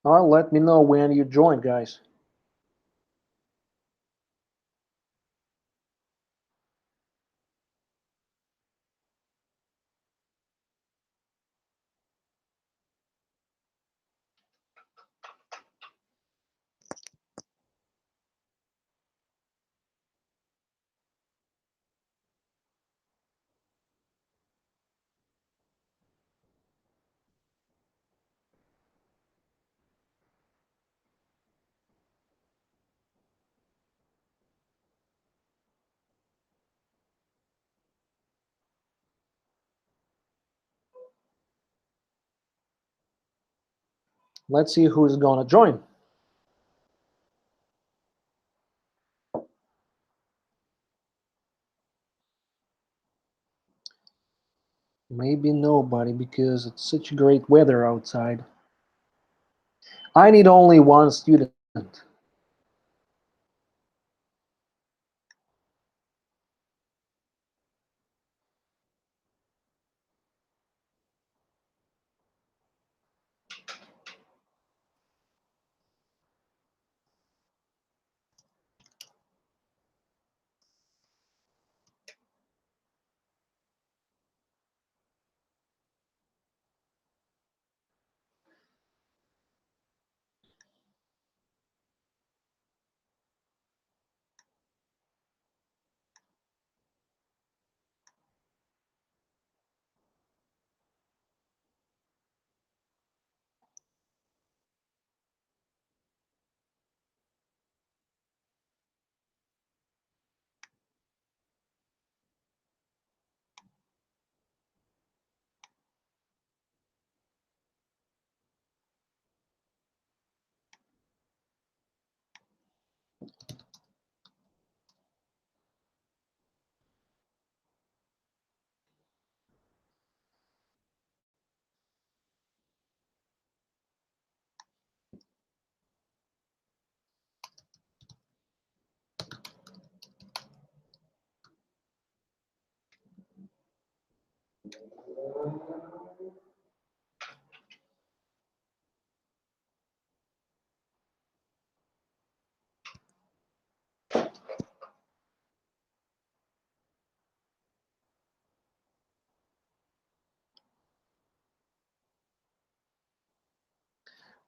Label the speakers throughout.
Speaker 1: Let me know when you join, guys. Let's see who's gonna join. Maybe nobody because it's such great weather outside. I need only one student.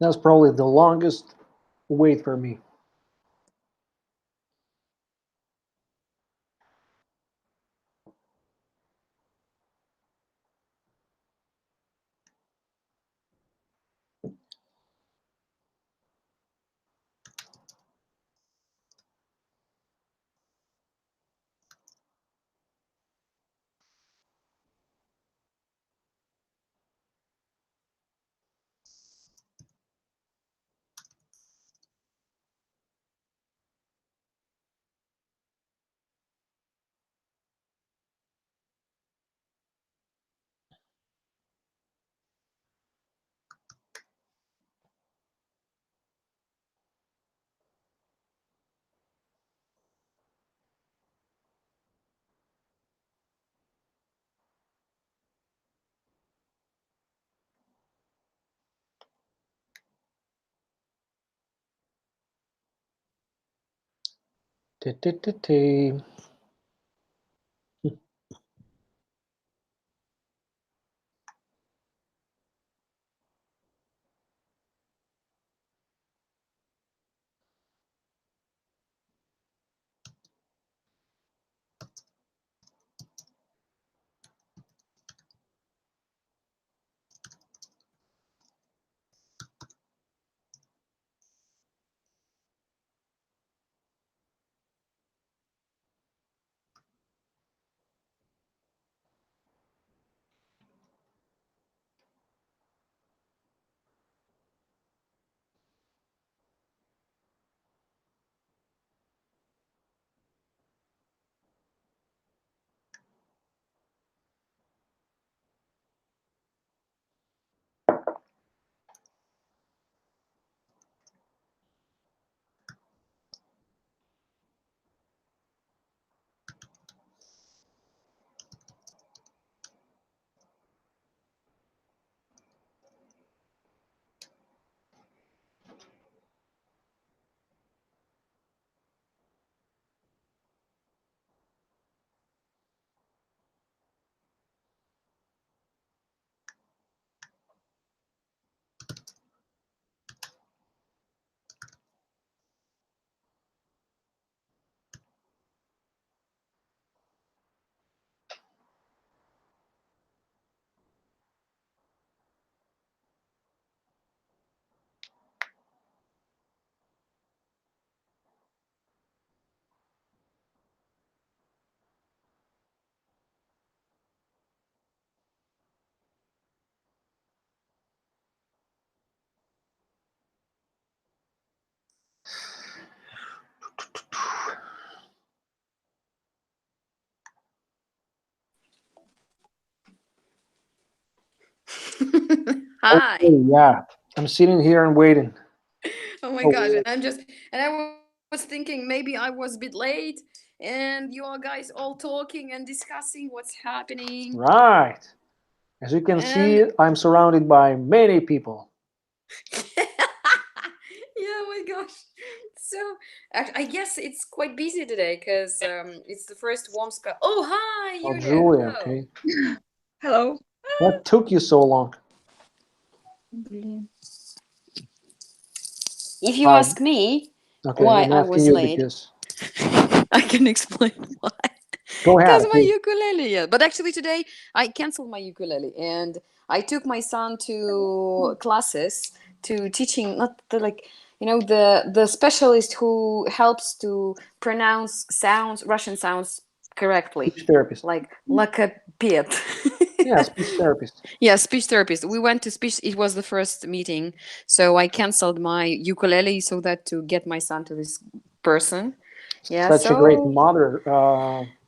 Speaker 1: That's probably the longest wait for me.
Speaker 2: Hi.
Speaker 1: Okay, yeah. I'm sitting here and waiting.
Speaker 2: Oh my gosh.
Speaker 1: Oh,
Speaker 2: And I was thinking maybe I was a bit late and you all guys all talking and discussing what's happening.
Speaker 1: right. As you can
Speaker 2: And
Speaker 1: see, I'm surrounded by many people.
Speaker 2: yeah, oh my gosh. So I guess it's quite busy today because it's the first warm spell. Oh, hi,
Speaker 1: Oh,
Speaker 2: Yulia.
Speaker 1: Julia,
Speaker 2: Hello.
Speaker 1: okay.
Speaker 3: Hello.
Speaker 1: What took you so long?
Speaker 3: Блин.
Speaker 2: If you
Speaker 1: Uh,
Speaker 2: ask me
Speaker 1: okay,
Speaker 2: why
Speaker 1: I'm
Speaker 2: I
Speaker 1: asking
Speaker 2: was
Speaker 1: you
Speaker 2: late,
Speaker 1: because.
Speaker 2: I can explain why.
Speaker 1: Go ahead,
Speaker 2: Because my
Speaker 1: okay.
Speaker 2: ukulele, yeah. But actually today I canceled my ukulele and I took my son to classes to teaching not the like the specialist who helps to pronounce sounds Russian sounds correctly.
Speaker 1: Speech therapist.
Speaker 2: Like a pet.
Speaker 1: Yeah, speech therapist.
Speaker 2: Yeah, speech therapist. We went to speech. It was the first meeting, so I canceled my ukulele so that to get my son to this person. Yeah,
Speaker 1: Such a great
Speaker 2: so
Speaker 1: mother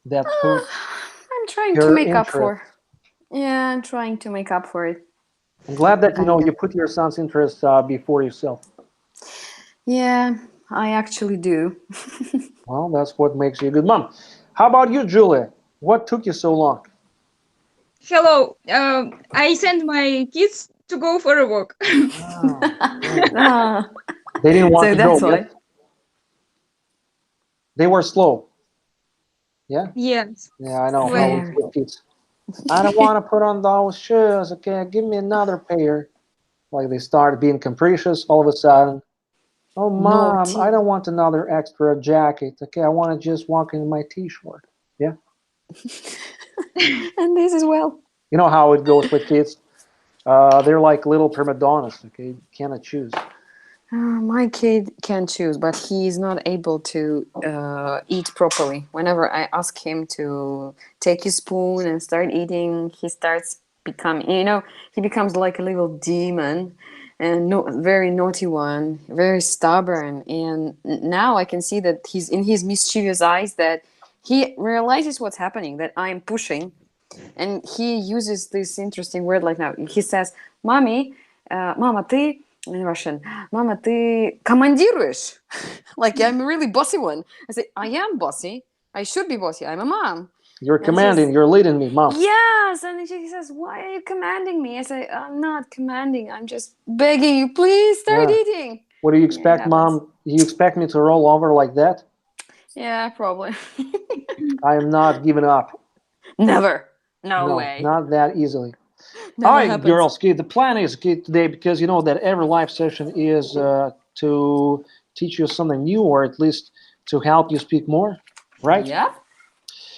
Speaker 1: that put
Speaker 2: I'm trying to
Speaker 1: her
Speaker 2: make up
Speaker 1: interest.
Speaker 2: for. Yeah, I'm trying to make up for it.
Speaker 1: I'm glad that
Speaker 2: Kinda.
Speaker 1: you put your son's interest before yourself.
Speaker 2: Yeah, I actually do.
Speaker 1: Well, that's what makes you a good mom. How about you, Julia? What took you so long?
Speaker 3: Hello. I sent my kids to go for a walk.
Speaker 1: Ah, okay.
Speaker 2: Ah,
Speaker 1: They didn't want
Speaker 2: so
Speaker 1: to go
Speaker 2: that's
Speaker 1: yet.
Speaker 2: why.
Speaker 1: They were slow. Yeah,
Speaker 3: Yes.
Speaker 1: yeah, I know how
Speaker 3: Very.
Speaker 1: it's
Speaker 2: Very.
Speaker 1: with kids. I don't want to put on those shoes. Okay, give me another pair. Like they start being capricious all of a sudden. Oh, mom, I
Speaker 2: Naughty.
Speaker 1: don't want another extra jacket. Okay, I want to just walk in my t-shirt. Yeah,
Speaker 2: And this as well.
Speaker 1: you know how it goes with kids. They're like little prima donnas. Okay, cannot choose.
Speaker 2: My kid can choose, but he is not able to eat properly. Whenever I ask him to take his spoon and start eating, he starts becoming, he becomes like a little demon and no, very naughty one, very stubborn. And now I can see that he's in his mischievous eyes that he realizes what's happening, that I'm pushing. And he uses this interesting word like now. He says, "Mommy, Mama, ты in Russian, Mama, ты командируешь?" Like I'm a really bossy one. I say, I am bossy. I should be bossy. I'm a mom.
Speaker 1: You're
Speaker 2: And he's,
Speaker 1: commanding. You're leading me, mom.
Speaker 2: yes. And he says, why are you commanding me? I say, I'm not commanding. I'm just begging you, please start
Speaker 1: Yeah.
Speaker 2: eating.
Speaker 1: What do you
Speaker 2: Yeah, it
Speaker 1: expect,
Speaker 2: happens.
Speaker 1: mom? You expect me to roll over like that?
Speaker 2: Yeah, probably.
Speaker 1: I am not giving up.
Speaker 2: Never. No
Speaker 1: No,
Speaker 2: way.
Speaker 1: not that easily. All
Speaker 2: Never
Speaker 1: right,
Speaker 2: happens.
Speaker 1: girls. Okay, the plan is okay today because you know that every live session is to teach you something new or at least to help you speak more, right?
Speaker 2: Yep.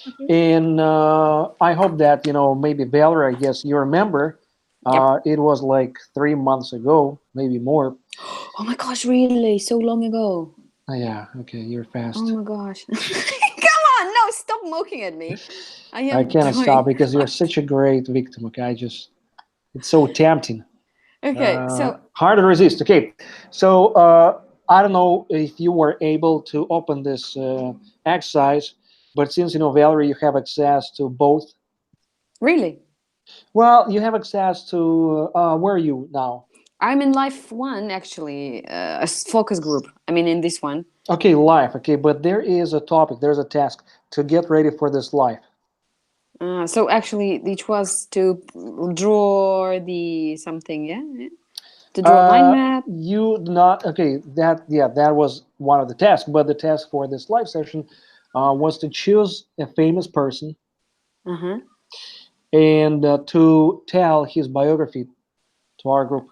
Speaker 3: Okay.
Speaker 1: And I hope that maybe Valerie, I guess you remember,
Speaker 2: Yep.
Speaker 1: it was like 3 months ago, maybe more.
Speaker 2: Oh my gosh, really? So long ago.
Speaker 1: Yeah, okay, you're
Speaker 2: Oh
Speaker 1: fast.
Speaker 2: my gosh. Come on, no, stop mocking at me. I
Speaker 1: I
Speaker 2: am
Speaker 1: cannot stop
Speaker 2: doing
Speaker 1: because you're
Speaker 2: hard.
Speaker 1: such a great victim. Okay, it's so tempting.
Speaker 2: Okay, so
Speaker 1: Hard to resist. Okay, so I don't know if you were able to open this exercise, but since Valerie, you have access to both.
Speaker 2: really,
Speaker 1: Well, you have access to where are you now?
Speaker 2: I'm in life one actually, focus group. I mean, in this one.
Speaker 1: Okay, live. Okay, but there is a topic. There's a task to get ready for this live.
Speaker 2: So actually, it was to draw the something, yeah, yeah? To draw a mind map.
Speaker 1: You not okay. That was one of the tasks, but the task for this live session was to choose a famous person
Speaker 2: Uh huh.
Speaker 1: and to tell his biography to our group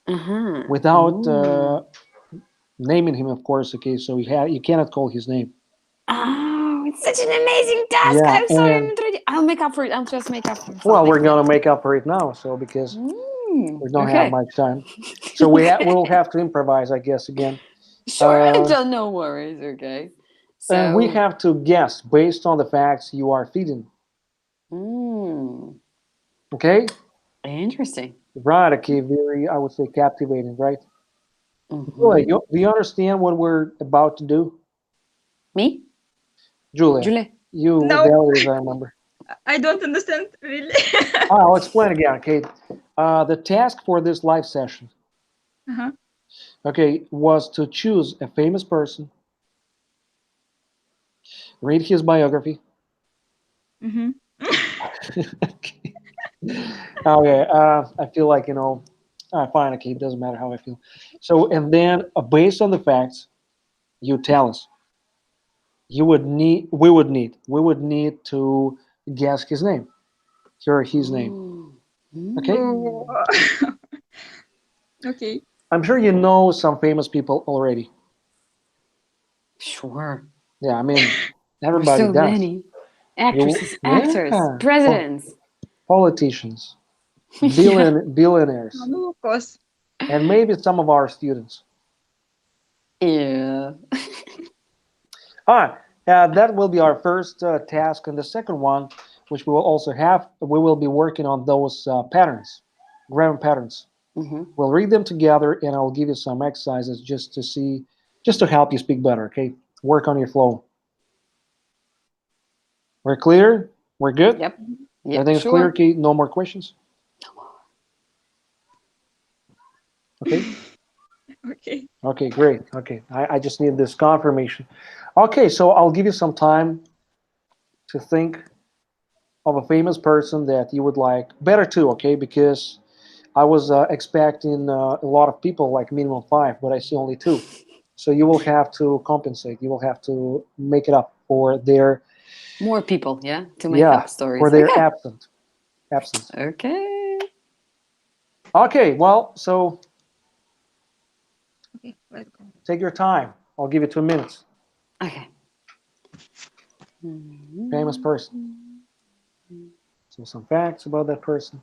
Speaker 2: Uh huh.
Speaker 1: without
Speaker 2: Oh.
Speaker 1: naming him, of course. Okay, so you cannot call his name.
Speaker 2: Oh, it's such an amazing task.
Speaker 1: Yeah,
Speaker 2: I'm sorry, I'm
Speaker 1: and
Speaker 2: introducing. I'll make up for it. I'll just make up for
Speaker 1: well,
Speaker 2: something.
Speaker 1: we're gonna make up for it now. So because we don't have
Speaker 2: Okay.
Speaker 1: much time, so we'll have to improvise, I guess, again.
Speaker 2: Sure,
Speaker 1: Uh,
Speaker 2: Angel, no worries, okay.
Speaker 1: and we
Speaker 2: So,
Speaker 1: have to guess based on the facts you are feeding.
Speaker 2: mm,
Speaker 1: Okay,
Speaker 2: interesting.
Speaker 1: right? Okay, very, I would say, captivating, right? Julia,
Speaker 2: Mm-hmm.
Speaker 1: do you understand what we're about to do?
Speaker 2: Me?
Speaker 1: Julia,
Speaker 2: Julie?
Speaker 1: you,
Speaker 3: No,
Speaker 1: Valerie, as I remember.
Speaker 3: I don't understand really.
Speaker 1: I'll explain again, okay? The task for this live session,
Speaker 3: Uh-huh.
Speaker 1: okay, was to choose a famous person, read his biography.
Speaker 3: Mm-hmm.
Speaker 1: Okay. Okay, I feel like, fine, okay, it doesn't matter how I feel. So, and then based on the facts, you tell us. We would need to guess his name, hear his name. Okay?
Speaker 3: Oh. Okay.
Speaker 1: I'm sure you know some famous people already.
Speaker 2: Sure.
Speaker 1: Yeah, I mean,
Speaker 2: There's
Speaker 1: everybody
Speaker 2: so
Speaker 1: does.
Speaker 2: many actresses, actors,
Speaker 1: Yeah,
Speaker 2: presidents.
Speaker 1: politicians,
Speaker 2: Yeah.
Speaker 1: billionaires,
Speaker 3: No, of course.
Speaker 1: and maybe some of our students.
Speaker 2: Yeah.
Speaker 1: All right, that will be our first task, and the second one, which we will also have, we will be working on those patterns, grammar patterns.
Speaker 2: Hmm.
Speaker 1: We'll read them together, and I'll give you some exercises just to see, just to help you speak better. Okay, work on your flow. We're clear. We're good.
Speaker 2: Yep. Yep.
Speaker 1: Everything is clear.
Speaker 2: Sure.
Speaker 1: Okay, no more questions. Okay.
Speaker 3: Okay.
Speaker 1: Okay, great. Okay, I just need this confirmation. Okay, so I'll give you some time to think of a famous person that you would like. Better two, okay? Because I was expecting a lot of people, like minimum five, but I see only two. So you will have to compensate. You will have to make it up for their,
Speaker 2: More people, yeah, to make
Speaker 1: yeah,
Speaker 2: up
Speaker 1: for
Speaker 2: stories.
Speaker 1: their
Speaker 2: Okay.
Speaker 1: absence.
Speaker 2: Okay.
Speaker 1: Okay, well, so
Speaker 3: Okay. Let's go.
Speaker 1: take your time. I'll give you 2 minutes.
Speaker 2: Okay.
Speaker 1: Famous person. So some facts about that person.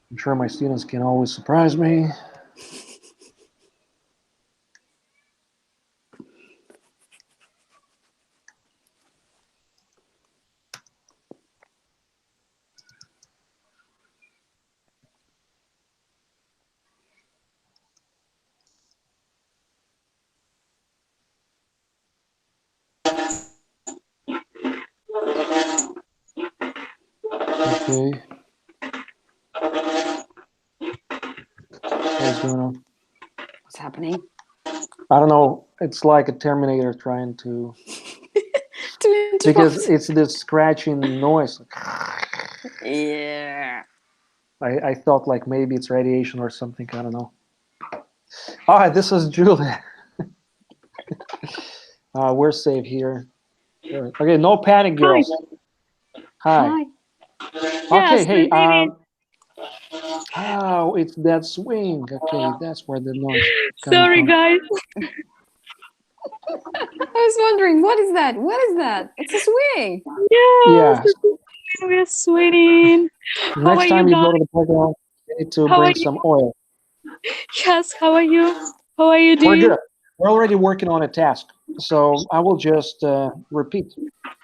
Speaker 1: I'm sure my students can always surprise me. Okay, what's going on?
Speaker 2: What's happening?
Speaker 1: I don't know. It's like a Terminator trying to,
Speaker 2: To
Speaker 1: because
Speaker 2: interrupt.
Speaker 1: it's this scratching noise.
Speaker 2: Yeah.
Speaker 1: I thought like maybe it's radiation or something. I don't know. All right, this is Julia. We're safe here. Sure. Okay, no panic,
Speaker 4: Hi.
Speaker 1: girls. Hi.
Speaker 2: Hi.
Speaker 1: Okay,
Speaker 4: Yes,
Speaker 1: hey.
Speaker 4: David.
Speaker 1: Oh, it's that swing. Okay, that's where the noise is coming
Speaker 4: Sorry,
Speaker 1: from.
Speaker 4: guys.
Speaker 2: I was wondering, what is that? What is that? It's a swing.
Speaker 4: Yes,
Speaker 1: Yeah.
Speaker 4: we're sweating. How
Speaker 1: Next
Speaker 4: are you
Speaker 1: time you
Speaker 4: guys?
Speaker 1: go to the playground, you need to
Speaker 4: How are
Speaker 1: bring
Speaker 4: you?
Speaker 1: some oil.
Speaker 4: Yes, how are you? How are you
Speaker 1: We're
Speaker 4: doing?
Speaker 1: good. We're already working on a task, so I will just repeat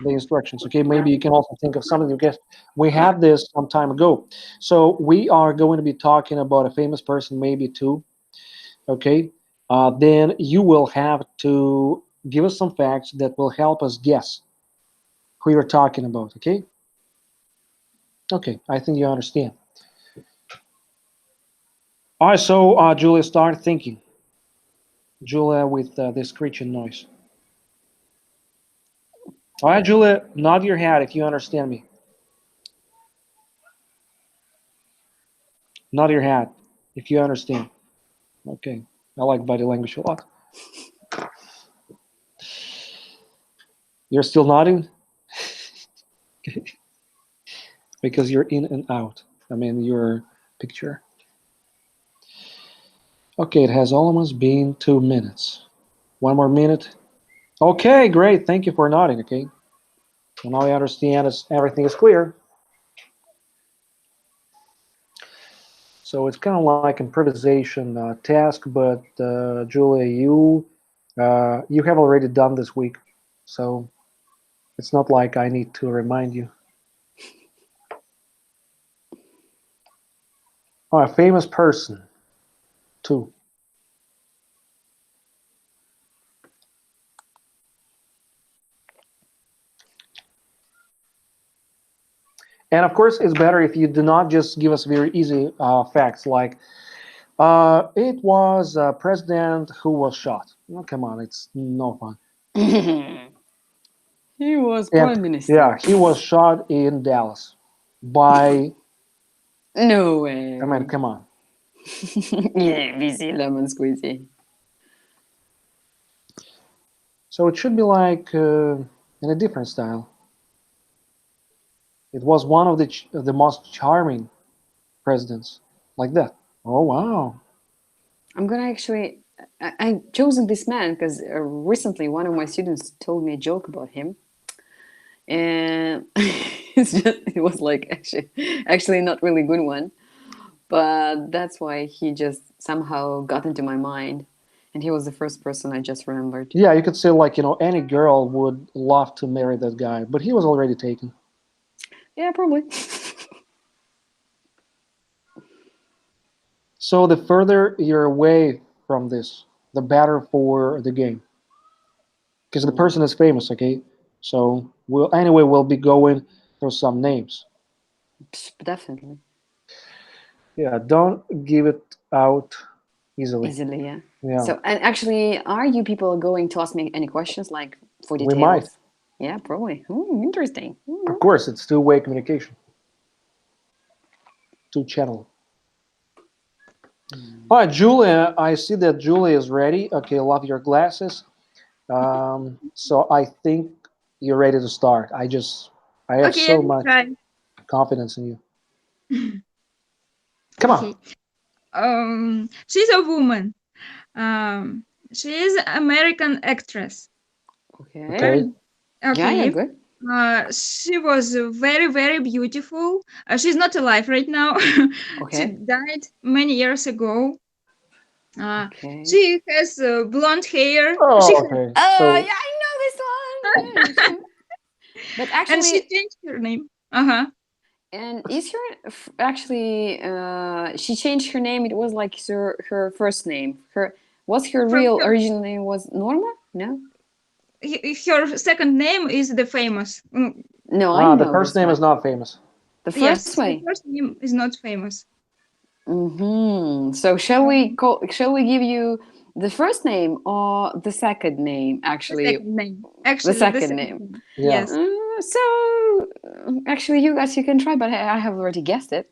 Speaker 1: the instructions. Okay, maybe you can also think of something because we had this some time ago. So we are going to be talking about a famous person, maybe two. Okay, then you will have to give us some facts that will help us guess who you're talking about. Okay. Okay, I think you understand. All right, so Julia, start thinking. Julia with this screeching noise. All right, Julia, nod your head if you understand me. Nod your head if you understand. Okay, I like body language a lot. You're still nodding because you're in and out. I mean, your picture. Okay, it has almost been 2 minutes. One more minute. Okay, great. Thank you for nodding. Okay, so now I understand everything is clear. So it's kind of like improvisation task, but Julia, you have already done this week, so it's not like I need to remind you. Oh, a famous person, too. And of course, it's better if you do not just give us very easy facts like it was a president who was shot. Oh, come on, it's no fun.
Speaker 2: He was
Speaker 1: And
Speaker 2: prime minister.
Speaker 1: yeah, he was shot in Dallas by.
Speaker 2: No way.
Speaker 1: I mean, come on.
Speaker 2: Yeah, busy lemon squeezy.
Speaker 1: So it should be like in a different style. It was one of the most charming presidents, like that. Oh wow!
Speaker 2: I'm gonna actually. I chosen this man because recently one of my students told me a joke about him, and it was like actually not really good one, but that's why he just somehow got into my mind, and he was the first person I just remembered.
Speaker 1: Yeah, you could say like any girl would love to marry that guy, but he was already taken.
Speaker 2: Yeah, probably.
Speaker 1: So the further you're away from this, the better for the game, because the person is famous. Okay, so we'll be going through some names.
Speaker 2: Definitely.
Speaker 1: Yeah, don't give it out easily.
Speaker 2: Easily, yeah.
Speaker 1: Yeah,
Speaker 2: So, and actually, are you people going to ask me any questions like for
Speaker 1: We
Speaker 2: details?
Speaker 1: might.
Speaker 2: Yeah, probably. Interesting.
Speaker 1: of course, it's two-way communication, two-channel. All right, Julia, I see that Julia is ready. Okay, love your glasses. So I think you're ready to start. I have
Speaker 3: Okay,
Speaker 1: so
Speaker 3: let's
Speaker 1: much
Speaker 3: try.
Speaker 1: confidence in you. Come on.
Speaker 3: Okay. She's a woman. She is American actress.
Speaker 2: Okay.
Speaker 1: Okay.
Speaker 2: Yeah,
Speaker 3: Okay.
Speaker 2: yeah, good.
Speaker 3: She was very, very beautiful. She's not alive right now. She
Speaker 2: Okay.
Speaker 3: died many years ago.
Speaker 2: Okay.
Speaker 3: She has blonde hair.
Speaker 1: Oh,
Speaker 3: She
Speaker 1: okay.
Speaker 2: Oh,
Speaker 1: So
Speaker 2: yeah, I know this one. Yeah, sure. But
Speaker 3: and she
Speaker 2: actually,
Speaker 3: changed her name. Uh-huh.
Speaker 2: and is actually she changed her name. It was like her first name. Her
Speaker 3: From
Speaker 2: real
Speaker 3: her,
Speaker 2: original name was Norma? No,
Speaker 3: her second name is the famous.
Speaker 2: no, I
Speaker 1: the
Speaker 2: know
Speaker 1: first
Speaker 2: this
Speaker 1: name
Speaker 2: one.
Speaker 1: is not famous.
Speaker 2: The
Speaker 3: Yes,
Speaker 2: first
Speaker 3: the
Speaker 2: way.
Speaker 3: first name is not famous.
Speaker 2: So shall we give you the first name or the second name?
Speaker 3: The
Speaker 2: Actually,
Speaker 3: second name. Actually, the
Speaker 2: second
Speaker 3: second
Speaker 2: name.
Speaker 3: name.
Speaker 1: Yeah.
Speaker 3: Yes.
Speaker 2: Actually, you guys, you can try, but I have already guessed it.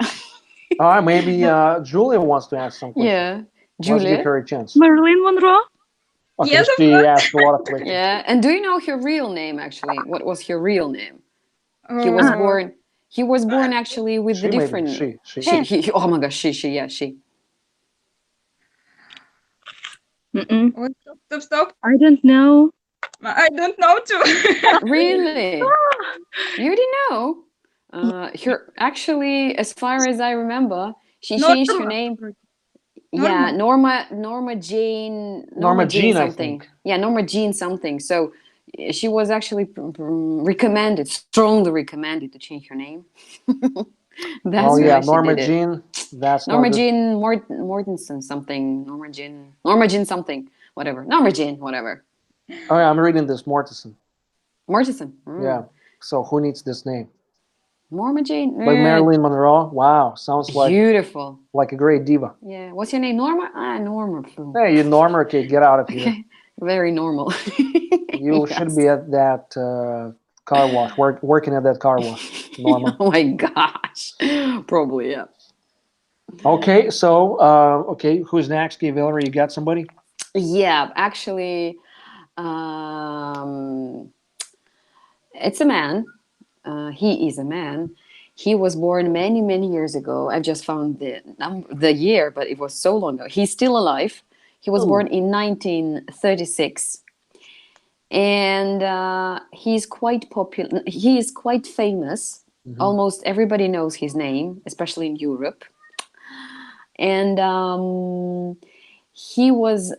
Speaker 1: All right, maybe Julia wants to ask some questions.
Speaker 2: Yeah,
Speaker 1: Let's give
Speaker 2: Julia.
Speaker 1: her a chance.
Speaker 4: Marilyn Monroe?
Speaker 1: Okay,
Speaker 3: Yes, of
Speaker 1: she
Speaker 3: course.
Speaker 1: asked a lot of questions.
Speaker 2: Yeah, and do you know her real name? Actually, what was her real name? He was
Speaker 3: Uh,
Speaker 2: born. He was born actually with the
Speaker 1: She maybe
Speaker 2: different.
Speaker 1: she.
Speaker 2: Oh my gosh, she.
Speaker 4: Mm-mm.
Speaker 3: Stop.
Speaker 4: I don't know.
Speaker 3: I don't know too.
Speaker 2: Really? You didn't know? Her actually, as far as I remember, she changed her name. Yeah, Norma Jane
Speaker 1: I
Speaker 2: something.
Speaker 1: think.
Speaker 2: Yeah, Norma Jean something. So she was actually strongly recommended to change her name. That's
Speaker 1: Oh yeah,
Speaker 2: why she
Speaker 1: Norma
Speaker 2: did it.
Speaker 1: Jean. That's
Speaker 2: Norma
Speaker 1: not good.
Speaker 2: Jean Mortensen something. Norma Jean something. Whatever. Norma Jean, whatever.
Speaker 1: Oh yeah, I'm reading this Mortensen.
Speaker 2: Mortensen.
Speaker 1: Yeah. So who needs this name?
Speaker 2: Norma Jean.
Speaker 1: Like Marilyn Monroe. Wow, sounds
Speaker 2: Beautiful.
Speaker 1: like a great diva.
Speaker 2: Yeah. What's your name? Norma? Norma.
Speaker 1: Hey, you Norma. Okay, get out of here.
Speaker 2: Okay. Very normal.
Speaker 1: You should be at that car wash, working at that car wash, Norma.
Speaker 2: Oh my gosh. Probably, yeah.
Speaker 1: Okay, so okay, who's next? Okay, Valerie, you got somebody?
Speaker 2: Yeah, actually, it's a man. He is a man. He was born many, many years ago. I just found the year, but it was so long ago. He's still alive. He was born in 1936. And he's quite popular. He is quite famous. Almost everybody knows his name, especially in Europe. And he was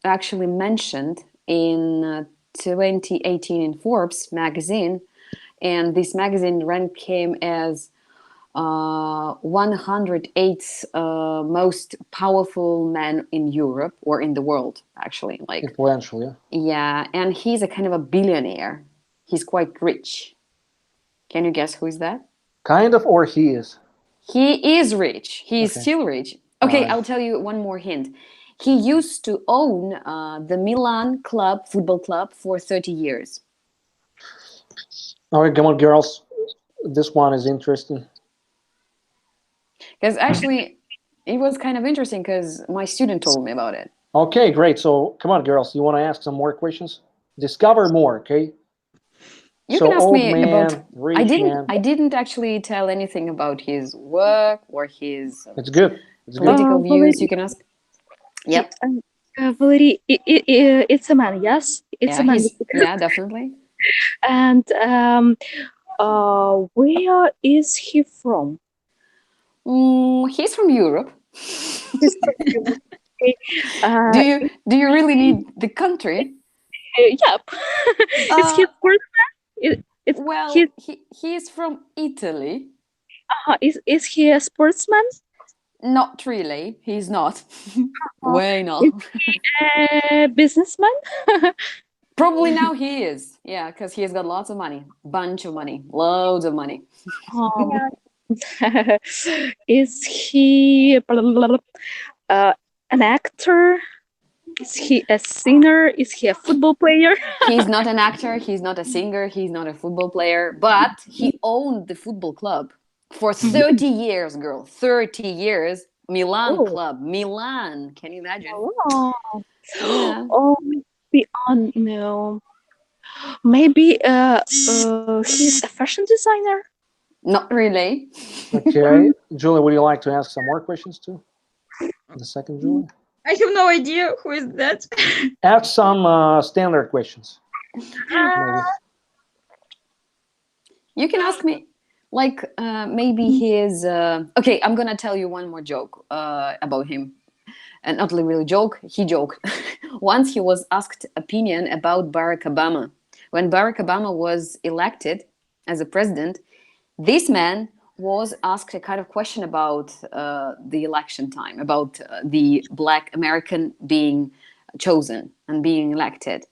Speaker 2: actually mentioned in 2018 in Forbes magazine, and this magazine ranked him as 108th most powerful man in Europe or in the world, actually. Like
Speaker 1: Influential, yeah.
Speaker 2: yeah, and he's a kind of a billionaire. He's quite rich. Can you guess who is that?
Speaker 1: Kind of, or he is?
Speaker 2: He is rich. He is
Speaker 1: Okay.
Speaker 2: still rich. Okay,
Speaker 1: Alright.
Speaker 2: I'll tell you one more hint. He used to own the Milan club, football club, for 30 years.
Speaker 1: All right, come on, girls. This one is interesting.
Speaker 2: Because actually, it was kind of interesting because my student told me about it.
Speaker 1: Okay, great. So come on, girls. You want to ask some more questions? Discover more, okay?
Speaker 2: You
Speaker 1: So
Speaker 2: can ask
Speaker 1: old
Speaker 2: me
Speaker 1: man,
Speaker 2: about.
Speaker 1: rich man.
Speaker 2: I didn't actually tell anything about his work or his
Speaker 1: It's good. It's good.
Speaker 2: political views.
Speaker 4: Valerie,
Speaker 2: You can ask. Yep.
Speaker 4: Valerie, it's a man. Yes, it's a man.
Speaker 2: Yeah, definitely.
Speaker 4: And where is he from?
Speaker 2: He's from Europe.
Speaker 4: He's from UK.
Speaker 2: Do you really need the country?
Speaker 4: Yep. Is he
Speaker 2: Uh,
Speaker 4: sportsman?
Speaker 2: Well,
Speaker 4: he-
Speaker 2: he is from Italy.
Speaker 4: Is he a sportsman?
Speaker 2: Not really. He's not. Way not.
Speaker 4: A businessman?
Speaker 2: Probably now he is. Yeah, because he has got lots of money. Bunch of money. Loads of money.
Speaker 4: Is he an actor? Is he a singer? Is he a football player?
Speaker 2: He's not an actor. He's not a singer. He's not a football player. But he owned the football club for 30 years, girl. 30 years. Milan
Speaker 4: Oh.
Speaker 2: club. Milan. Can you imagine?
Speaker 4: Oh,
Speaker 2: Yeah.
Speaker 4: oh, beyond no. Maybe he's a fashion designer.
Speaker 2: Not really.
Speaker 1: Okay. Julie, would you like to ask some more questions too? The second Julie?
Speaker 3: I have no idea who is that.
Speaker 1: Ask some standard questions. Maybe.
Speaker 2: You can ask me, like, maybe his. Okay, I'm gonna tell you one more joke about him, and not really joke. He joked. Once he was asked opinion about Barack Obama. When Barack Obama was elected as a president, this man was asked a kind of question about the election time, about the Black American being chosen and being elected.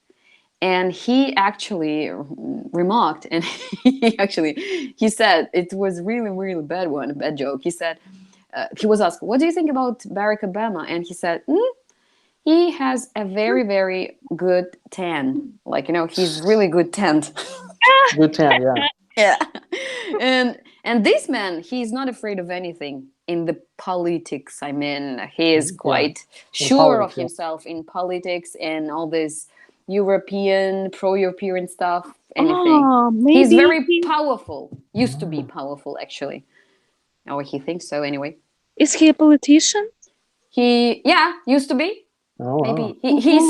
Speaker 2: And he actually remarked, and he said, it was really, really bad one, a bad joke. He said, he was asked, what do you think about Barack Obama? And he said, he has a very, very good tan. Like, he's really good tanned.
Speaker 1: Good 10, yeah.
Speaker 2: Yeah. And this man, he's not afraid of anything in the politics. I mean, he is quite sure of
Speaker 1: politics, yeah.
Speaker 2: himself in politics and all this pro-European stuff, anything.
Speaker 4: Oh, maybe
Speaker 2: He's very powerful. Used to be powerful, actually. Or he thinks so, anyway.
Speaker 4: Is he a politician?
Speaker 2: He used to be.
Speaker 1: Oh,
Speaker 2: Maybe
Speaker 1: wow.
Speaker 2: he's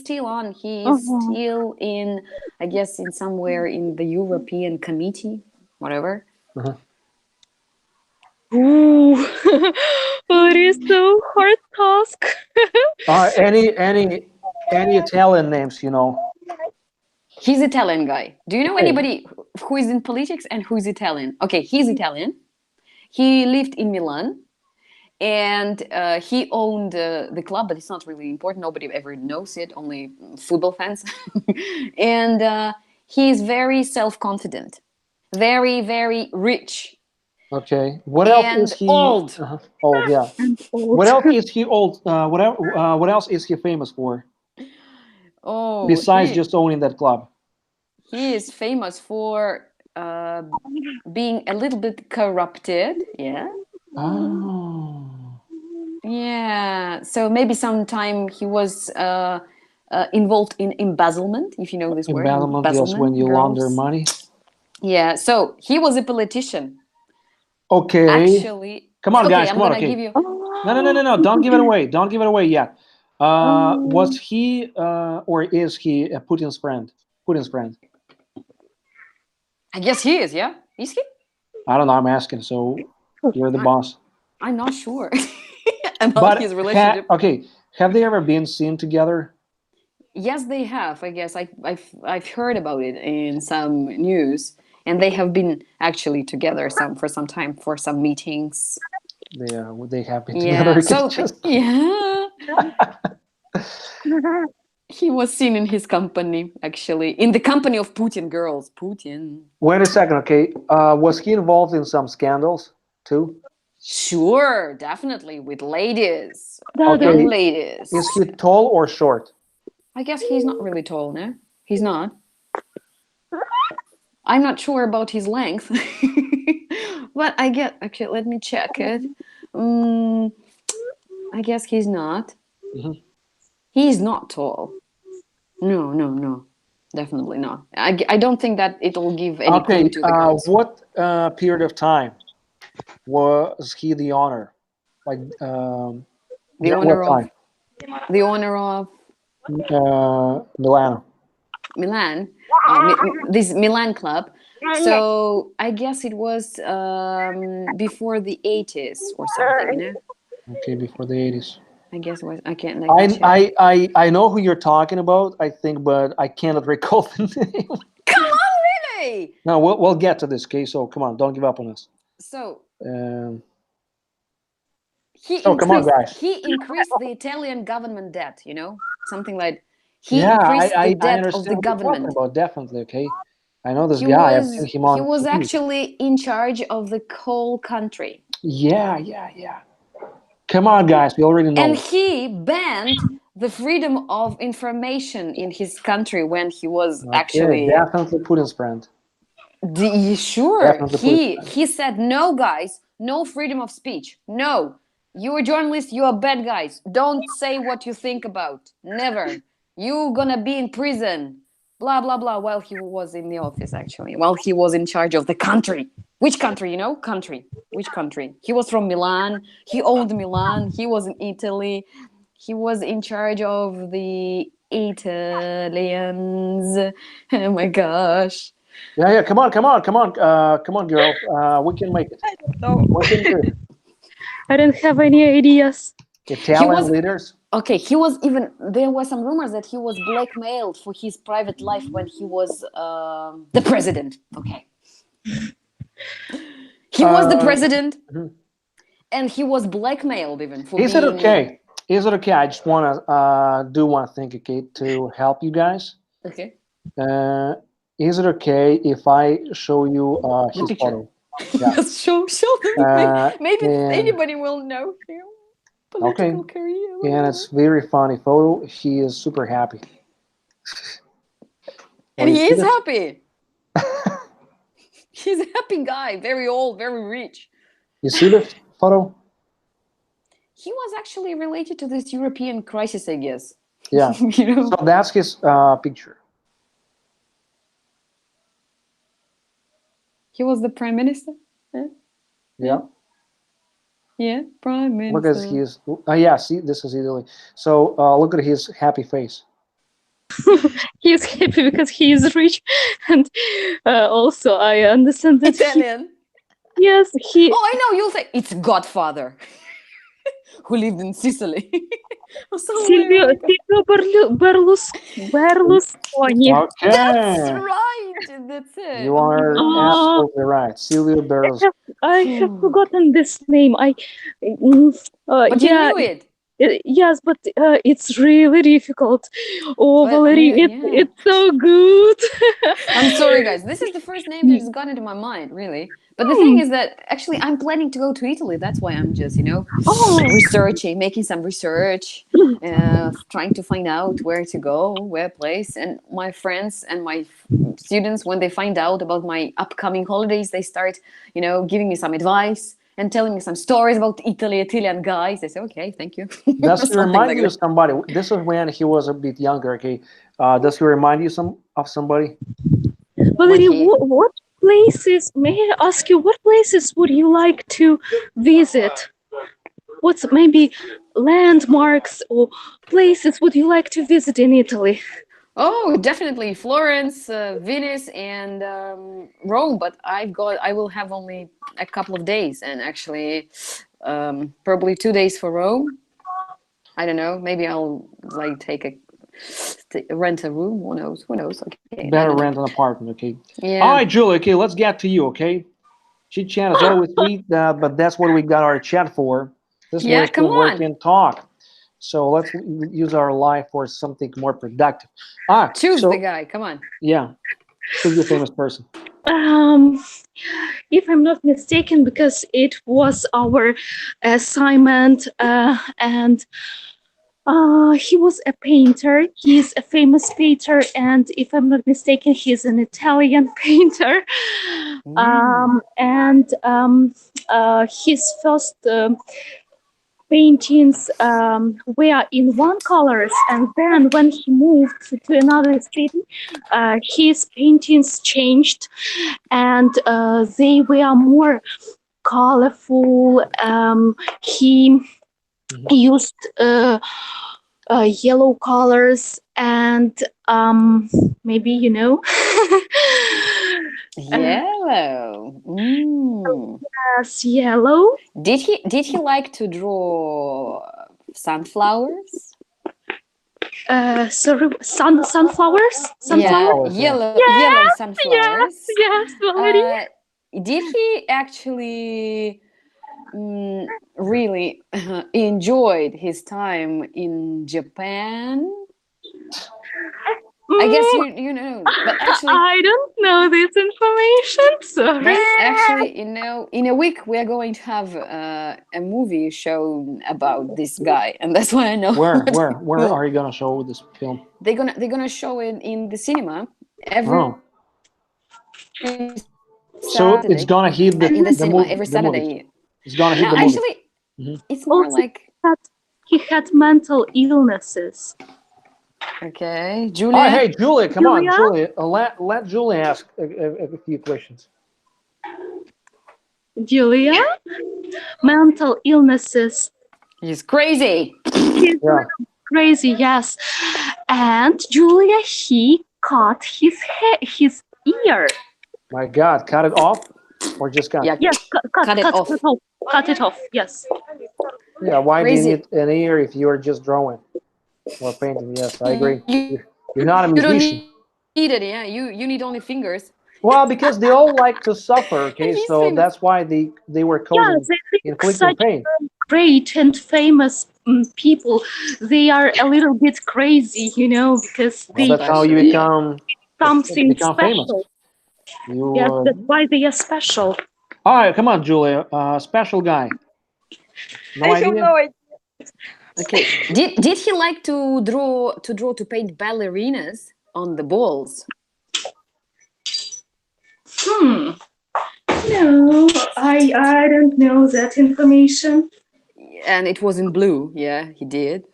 Speaker 2: still on. He's still in, I guess, in somewhere in the European Committee, whatever.
Speaker 4: Ooh, it is so hard task.
Speaker 1: Any Italian names,
Speaker 2: He's Italian guy. Do you know
Speaker 1: Okay.
Speaker 2: anybody who is in politics and who is Italian? Okay, he's Italian. He lived in Milan. And he owned the club, but it's not really important. Nobody ever knows it, only football fans. And he's very self-confident, very, very rich.
Speaker 1: Okay. What else
Speaker 2: And
Speaker 1: is he?
Speaker 2: old.
Speaker 1: Old, yeah. What else is he old? What else is he famous for
Speaker 2: Oh,
Speaker 1: besides just owning that club?
Speaker 2: he is famous for being a little bit corrupted. Yeah.
Speaker 1: Oh.
Speaker 2: Yeah. So maybe sometime he was involved in embezzlement, if you know this word.
Speaker 1: Embezzlement, yes, when you launder
Speaker 2: girls.
Speaker 1: money.
Speaker 2: Yeah. So he was a politician.
Speaker 1: Okay.
Speaker 2: Actually,
Speaker 1: Come on,
Speaker 2: okay,
Speaker 1: guys.
Speaker 2: I'm
Speaker 1: Come on.
Speaker 2: gonna
Speaker 1: Okay.
Speaker 2: give you.
Speaker 1: No. Don't give it away. Don't give it away yet. Was he or is he Putin's friend? Putin's friend.
Speaker 2: I guess he is. Yeah, is he?
Speaker 1: I don't know. I'm asking. So you're the boss.
Speaker 2: I'm not sure about
Speaker 1: But
Speaker 2: his relationship.
Speaker 1: okay. Have they ever been seen together?
Speaker 2: Yes, they have. I guess I've heard about it in some news, and they have been actually together for some time for some meetings.
Speaker 1: They have been
Speaker 2: Yeah.
Speaker 1: together.
Speaker 2: So
Speaker 1: Just-
Speaker 2: yeah. He was seen in his company, actually, in the company of Putin girls. Putin.
Speaker 1: Wait a second, okay. Was he involved in some scandals too?
Speaker 2: Sure, definitely with ladies,
Speaker 1: Okay.
Speaker 2: young ladies.
Speaker 1: Is he tall or short?
Speaker 2: I guess he's not really tall, no? He's not. I'm not sure about his length, but I get. Actually, let me check it. I guess he's not.
Speaker 1: Mhm.
Speaker 2: He's not tall. No, no, no. Definitely not. I don't think that it will give any
Speaker 1: Okay.
Speaker 2: clue to the girls.
Speaker 1: What period of time was he the owner? Like
Speaker 2: The
Speaker 1: yeah,
Speaker 2: owner
Speaker 1: what
Speaker 2: of the owner of
Speaker 1: time? Milano.
Speaker 2: Milan, this Milan club. So I guess it was before the 80s or something. You know?
Speaker 1: Okay, before the 80s.
Speaker 2: I guess it was. I can't. Let me check.
Speaker 1: I know who you're talking about, I think, but I cannot recall the name.
Speaker 2: Come on, really?
Speaker 1: No, we'll get to this, okay? So come on, don't give up on us.
Speaker 2: So
Speaker 1: Um,
Speaker 2: he
Speaker 1: Oh, come on,
Speaker 2: increased.
Speaker 1: guys.
Speaker 2: He increased the Italian government debt. You know, something like he
Speaker 1: yeah,
Speaker 2: increased
Speaker 1: I
Speaker 2: the debt
Speaker 1: understand
Speaker 2: of the
Speaker 1: what you're talking
Speaker 2: government.
Speaker 1: about, definitely, okay? I know this
Speaker 2: He
Speaker 1: guy. I've
Speaker 2: was.
Speaker 1: seen him on
Speaker 2: He was
Speaker 1: TV.
Speaker 2: actually in charge of the whole country,
Speaker 1: Yeah. Come on, guys, we already know.
Speaker 2: and he banned the freedom of information in his country when he was
Speaker 1: Okay,
Speaker 2: actually.
Speaker 1: definitely Putin's friend.
Speaker 2: Sure,
Speaker 1: Definitely
Speaker 2: he said no, guys, no freedom of speech. No, you are journalists, you are bad guys. Don't say what you think about. Never. You gonna be in prison. Blah blah blah. While he was in the office, actually, while he was in charge of the country. Which country? You know, country. Which country? He was from Milan. He owned Milan. He was in Italy. He was in charge of the Italians. Oh my gosh.
Speaker 1: Yeah. Come on, girls. We can make it.
Speaker 3: No.
Speaker 1: We can do it.
Speaker 4: I don't have any ideas.
Speaker 1: Italian
Speaker 2: was-
Speaker 1: leaders.
Speaker 2: Okay, he was even. There were some rumors that he was blackmailed for his private life when he was the president. Okay, he was the president,
Speaker 1: Mhm.
Speaker 2: and he was blackmailed even for.
Speaker 1: Is it
Speaker 2: being-
Speaker 1: okay? Is it okay? I just want to do one thing, okay, to help you guys.
Speaker 2: Okay.
Speaker 1: Is it okay if I show you his
Speaker 2: picture.
Speaker 1: photo? Yeah.
Speaker 2: Just show them. Maybe
Speaker 1: and-
Speaker 2: anybody will know him. Political career.
Speaker 1: And
Speaker 2: whatever.
Speaker 1: it's very funny photo. He is super happy.
Speaker 2: And
Speaker 1: you
Speaker 2: he
Speaker 1: see
Speaker 2: is
Speaker 1: this?
Speaker 2: happy. He's a happy guy, very old, very rich.
Speaker 1: You see this photo?
Speaker 2: He was actually related to this European crisis, I guess.
Speaker 1: Yeah.
Speaker 2: You know?
Speaker 1: So that's his picture.
Speaker 2: He was the prime minister.
Speaker 1: Yeah.
Speaker 2: Yeah, prime minister.
Speaker 1: Look at his. Yeah. See, this is Italy. So look at his happy face.
Speaker 4: He's happy because he is rich, and also I understand that.
Speaker 2: Italian.
Speaker 4: Yes, he.
Speaker 2: Oh, I know. You'll say it's Godfather, who lived in Sicily. Or somewhere
Speaker 4: Silvio,
Speaker 2: like that.
Speaker 4: Silvio Berlusconi.
Speaker 1: Okay.
Speaker 2: That's right. That's it.
Speaker 1: You are
Speaker 4: Oh.
Speaker 1: absolutely right. Silvio Berlusconi.
Speaker 4: I have
Speaker 2: Hmm.
Speaker 4: forgotten this name.
Speaker 2: But
Speaker 4: Yeah,
Speaker 2: you knew it.
Speaker 4: yes, but it's really difficult. Oh,
Speaker 2: But
Speaker 4: Valerie,
Speaker 2: yeah.
Speaker 4: it's so good.
Speaker 2: I'm sorry, guys. This is the first name that has gone into my mind, really. But the thing is that actually I'm planning to go to Italy. That's why I'm just, researching, making some research, trying to find out where to go, where place. And my friends and my students, when they find out about my upcoming holidays, they start, giving me some advice and telling me some stories about Italy, Italian guys. They say, okay, thank you.
Speaker 1: Does he
Speaker 2: Something
Speaker 1: remind
Speaker 2: like
Speaker 1: you of
Speaker 2: that.
Speaker 1: somebody? This is when he was a bit younger. Okay. Does he remind you of somebody?
Speaker 4: Valerie,
Speaker 2: he-
Speaker 4: what places, may I ask you, what places would you like to visit? What's maybe landmarks or places would you like to visit in Italy?
Speaker 2: Oh, definitely Florence, Venice, and Rome. But I will have only a couple of days, and actually, probably 2 days for Rome. I don't know. Maybe I'll rent a room. Who knows? Who knows? Okay. I
Speaker 1: Better
Speaker 2: don't know.
Speaker 1: rent an apartment. Okay.
Speaker 2: Yeah.
Speaker 1: All right, Julie. Okay, let's get to you. Okay. Chit chat is always sweet, but that's what we got our chat for. This is
Speaker 2: Yeah,
Speaker 1: where
Speaker 2: come
Speaker 1: we
Speaker 2: on.
Speaker 1: can talk. So let's use our life for something more productive.
Speaker 2: Choose
Speaker 1: so,
Speaker 2: the guy. Come on.
Speaker 1: Yeah, choose your famous person.
Speaker 4: If I'm not mistaken, because it was our assignment, and he was a painter. He's a famous painter, and if I'm not mistaken, he's an Italian painter. And his first paintings were in one colors, and then when he moved to another city, his paintings changed, and they were more colorful. He used yellow colors, and maybe
Speaker 2: Yellow.
Speaker 4: yes, yellow.
Speaker 2: Did he like to draw sunflowers?
Speaker 4: Sorry, sunflowers.
Speaker 2: Yeah, yellow sunflowers.
Speaker 4: Yes, Valerie.
Speaker 2: Did he actually really enjoyed his time in Japan? I guess you know, but actually,
Speaker 4: I don't know this information. Sorry.
Speaker 2: but actually, in a week we are going to have a movie shown about this guy, and that's why I know.
Speaker 1: Where are you gonna show this film?
Speaker 2: They're gonna show it in the cinema every.
Speaker 1: Oh. So it's gonna hit the
Speaker 2: in the cinema
Speaker 1: movie,
Speaker 2: every
Speaker 1: the
Speaker 2: Saturday.
Speaker 1: movie. It's gonna hit
Speaker 2: No,
Speaker 1: the movie.
Speaker 2: actually, it's more
Speaker 4: Also,
Speaker 2: like
Speaker 4: he had mental illnesses.
Speaker 2: okay,
Speaker 1: Oh,
Speaker 2: Julia.
Speaker 1: hey, Julia, come on,
Speaker 4: Julia?
Speaker 1: Julia. Let Julia ask a few questions.
Speaker 4: Julia, mental illnesses.
Speaker 2: He's crazy.
Speaker 4: He's
Speaker 1: Yeah.
Speaker 4: crazy, yes. And Julia, he cut his ear.
Speaker 1: My God, cut it off or just cut?
Speaker 2: Yeah,
Speaker 4: Yes,
Speaker 2: Cut it off.
Speaker 4: Cut it off. Yes.
Speaker 1: Yeah. Why
Speaker 2: Crazy.
Speaker 1: do you need an ear if you're just drawing or painting? Yes, I agree. You're not a
Speaker 2: You don't
Speaker 1: musician.
Speaker 2: need it. Yeah, you need only fingers.
Speaker 1: Well, because they all like to suffer. Okay,
Speaker 2: He's
Speaker 1: so
Speaker 2: famous.
Speaker 1: that's why they were
Speaker 4: Yeah,
Speaker 1: causing
Speaker 4: they think
Speaker 1: inflicting
Speaker 4: such
Speaker 1: pain.
Speaker 4: great and famous people, they are a little bit crazy, because
Speaker 1: Well,
Speaker 4: they
Speaker 1: that's how you
Speaker 2: Special.
Speaker 1: become
Speaker 4: something
Speaker 1: famous.
Speaker 4: special.
Speaker 1: You.
Speaker 4: Yes, that's why they are special.
Speaker 1: All right, come on, Julia. Special guy. No
Speaker 3: I have
Speaker 1: idea.
Speaker 3: no idea.
Speaker 2: Okay. Did he like to paint ballerinas on the balls?
Speaker 4: No, I don't know that information.
Speaker 2: And it was in blue. Yeah, he did.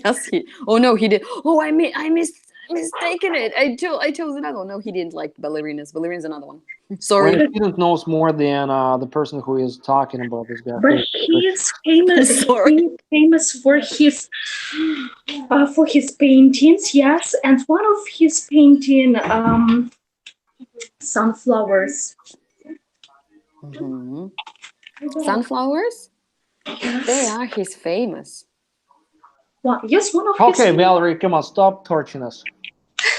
Speaker 2: Yes, he. Oh no, he did. Oh, I mistaken it. I chose another one. No, he didn't like ballerinas. Ballerinas another one. Sorry.
Speaker 1: When a student knows more than the person who is talking about this guy.
Speaker 4: But he is famous.
Speaker 2: Sorry.
Speaker 4: He is famous for his paintings, yes, and one of his painting, sunflowers.
Speaker 2: Mhm. Sunflowers. They are his famous.
Speaker 4: Well, yes, one of
Speaker 1: Okay,
Speaker 4: his.
Speaker 1: Valerie, come on, stop torching us.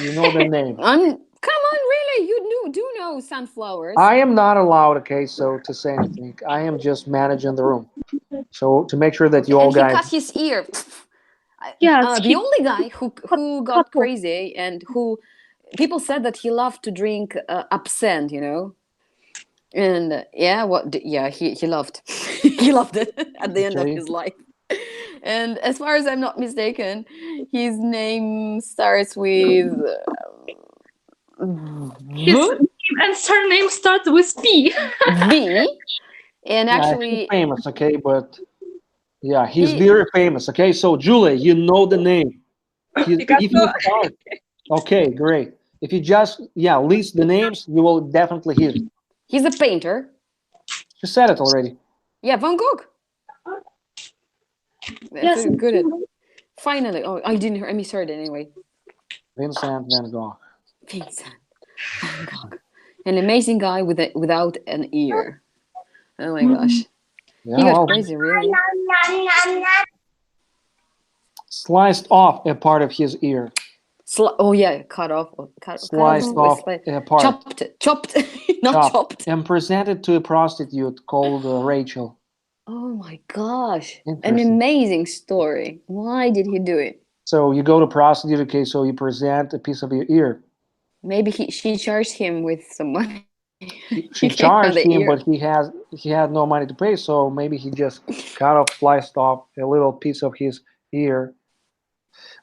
Speaker 1: You know the name.
Speaker 2: Come on, really? You do know sunflowers.
Speaker 1: I am not allowed, okay, so to say anything. I am just managing the room. So to make sure that you all
Speaker 2: and he
Speaker 1: guys.
Speaker 2: cut his ear.
Speaker 4: Yes,
Speaker 2: The only guy who got crazy and who people said that he loved to drink absinthe, and he loved he loved it at the end of
Speaker 1: Okay.
Speaker 2: his life. And as far as I'm not mistaken, his name starts with
Speaker 4: his name and surname starts with P.
Speaker 2: V, and
Speaker 1: Yeah,
Speaker 2: actually
Speaker 1: he's famous, okay, but yeah, he's
Speaker 2: He-
Speaker 1: very famous, okay. So Julia, you know the name.
Speaker 3: Picasso.
Speaker 1: Okay, great. If you just list the names, you will definitely hit it.
Speaker 2: he's a painter.
Speaker 1: You said it already.
Speaker 2: Yeah, Van Gogh. That's
Speaker 4: Yes,
Speaker 2: good. Finally, I didn't hear. I misheard it anyway.
Speaker 1: Vincent van Gogh.
Speaker 2: Vincent Van Gogh, an amazing guy without an ear. Oh my gosh,
Speaker 1: Yeah,
Speaker 2: he got
Speaker 1: well,
Speaker 2: crazy, really.
Speaker 1: sliced off a part of his ear.
Speaker 2: Cut off,
Speaker 1: Sliced off a part.
Speaker 2: chopped, not chopped.
Speaker 1: And presented to a prostitute called Rachel.
Speaker 2: Oh my gosh. An
Speaker 1: Interesting.
Speaker 2: amazing story. Why did he do it?
Speaker 1: So you go to prostitute, okay, so you present a piece of your ear.
Speaker 2: Maybe she charged him with some money.
Speaker 1: She
Speaker 2: He gave her
Speaker 1: charged
Speaker 2: the
Speaker 1: him,
Speaker 2: ear.
Speaker 1: but he had no money to pay, so maybe he just cut off, sliced off a little piece of his ear.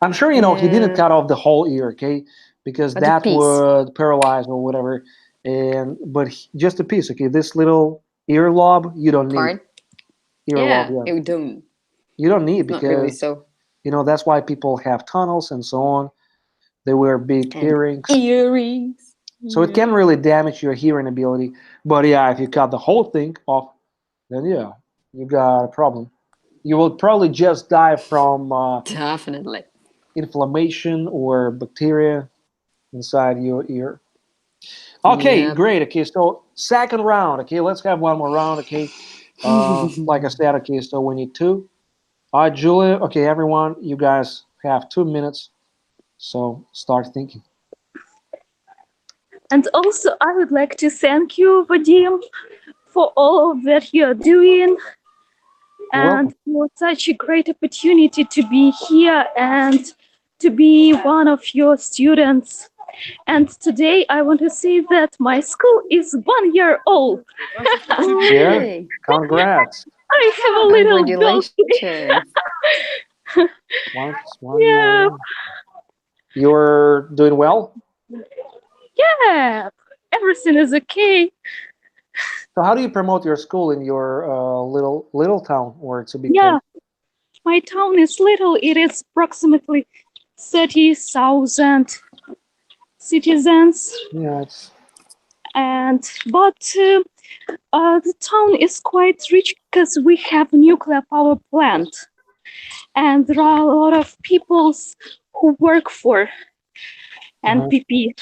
Speaker 1: I'm sure he didn't
Speaker 2: Yeah,
Speaker 1: cut off the whole ear, okay, because
Speaker 2: but the
Speaker 1: that
Speaker 2: piece.
Speaker 1: would paralyze or whatever. Just a piece, okay. This little ear lobe you don't need.
Speaker 2: Part.
Speaker 1: Ear lobe,
Speaker 2: Yeah,
Speaker 1: yeah,
Speaker 2: it don't.
Speaker 1: you don't need
Speaker 2: It's not really
Speaker 1: because
Speaker 2: so.
Speaker 1: that's why people have tunnels and so on. They wear big
Speaker 2: And
Speaker 1: earrings.
Speaker 2: earrings.
Speaker 1: So it
Speaker 2: Yeah.
Speaker 1: can really damage your hearing ability. But yeah, if you cut the whole thing off, then yeah, you got a problem. You will probably just die from
Speaker 2: Definitely.
Speaker 1: inflammation or bacteria inside your ear. Okay,
Speaker 2: Yep.
Speaker 1: great. Okay, so second round. Okay, let's have one more round. Okay, like I said, okay, so we need two. All right, Julia. Okay, everyone, you guys have 2 minutes. So start thinking.
Speaker 4: And also, I would like to thank you, Vadim, for all that you're doing
Speaker 1: You're welcome.
Speaker 4: and for such a great opportunity to be here and to be one of your students. And today I want to say that my school is 1 year old.
Speaker 2: Oh,
Speaker 1: Yeah,
Speaker 2: really?
Speaker 4: I
Speaker 1: congrats.
Speaker 4: have a little dog.
Speaker 2: Congratulations.
Speaker 1: One
Speaker 4: Yeah,
Speaker 1: more. You're doing well.
Speaker 4: yeah, everything is okay.
Speaker 1: So how do you promote your school in your little town, or it's a big place?
Speaker 4: Yeah, my town is little. It is approximately 30,000 citizens,
Speaker 1: Yeah, it's
Speaker 4: but the town is quite rich because we have nuclear power plant, and there are a lot of peoples who work for NPP.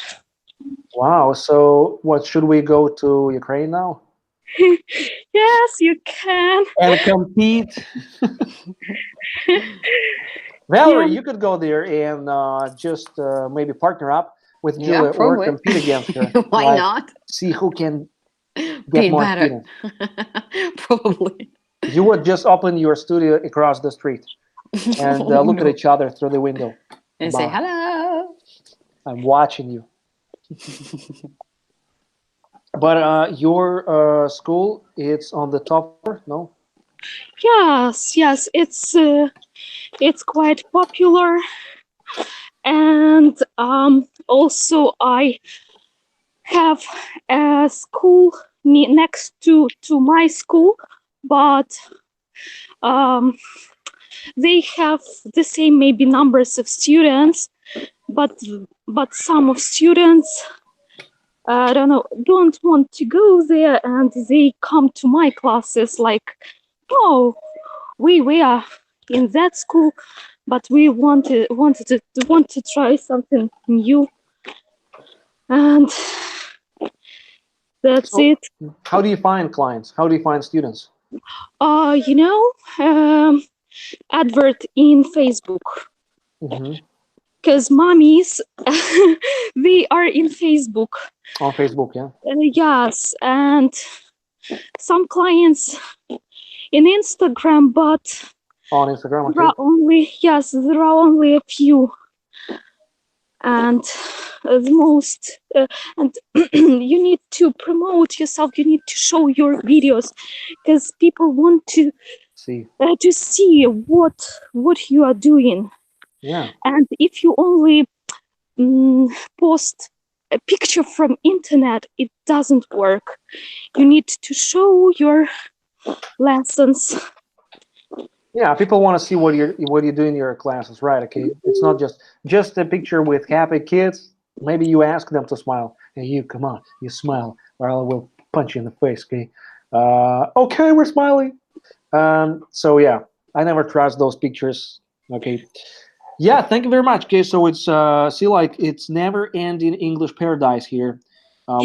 Speaker 1: wow. So what should we go to Ukraine now
Speaker 4: Yes, you can.
Speaker 1: and compete?
Speaker 4: Yeah,
Speaker 1: Valerie, you could go there and just maybe partner up with
Speaker 2: Yeah,
Speaker 1: Julia or
Speaker 2: probably.
Speaker 1: compete against her.
Speaker 2: Why
Speaker 1: Like
Speaker 2: not?
Speaker 1: see who can get
Speaker 2: Be
Speaker 1: more
Speaker 2: better.
Speaker 1: students.
Speaker 2: Probably.
Speaker 1: You would just open your studio across the street and
Speaker 2: Oh,
Speaker 1: look at
Speaker 2: no.
Speaker 1: each other through the window.
Speaker 2: And say
Speaker 1: Bye.
Speaker 2: hello.
Speaker 1: I'm watching you. But your school, it's on the top floor, no?
Speaker 4: yes, it's quite popular, and also I have a school next to my school, but um, they have the same maybe numbers of students, but some of students I don't know don't want to go there, and they come to my classes like, oh, we are in that school, but we want to try something new, and that's
Speaker 1: So
Speaker 4: it.
Speaker 1: how do you find clients? How do you find students?
Speaker 4: You know, advert in Facebook,
Speaker 1: Hmm.
Speaker 4: because mommies they are in Facebook.
Speaker 1: On Facebook, yeah.
Speaker 4: Yes, and some clients in Instagram, but
Speaker 1: On Instagram,
Speaker 4: there are
Speaker 1: okay.
Speaker 4: only a few, and the most and you need to promote yourself. You need to show your videos because people want
Speaker 1: See,
Speaker 4: to see what you are doing.
Speaker 1: yeah.
Speaker 4: And if you only post a picture from internet, it doesn't work. You need to show your lessons.
Speaker 1: Yeah, people want to see what you do in your classes, right? Okay, it's not just a picture with happy kids. Maybe you ask them to smile, and you come on, you smile, or I will punch you in the face. Okay, okay, we're smiling. So yeah, I never trust those pictures. Okay, yeah, thank you very much. Okay, so it's see like it's never ending English paradise here.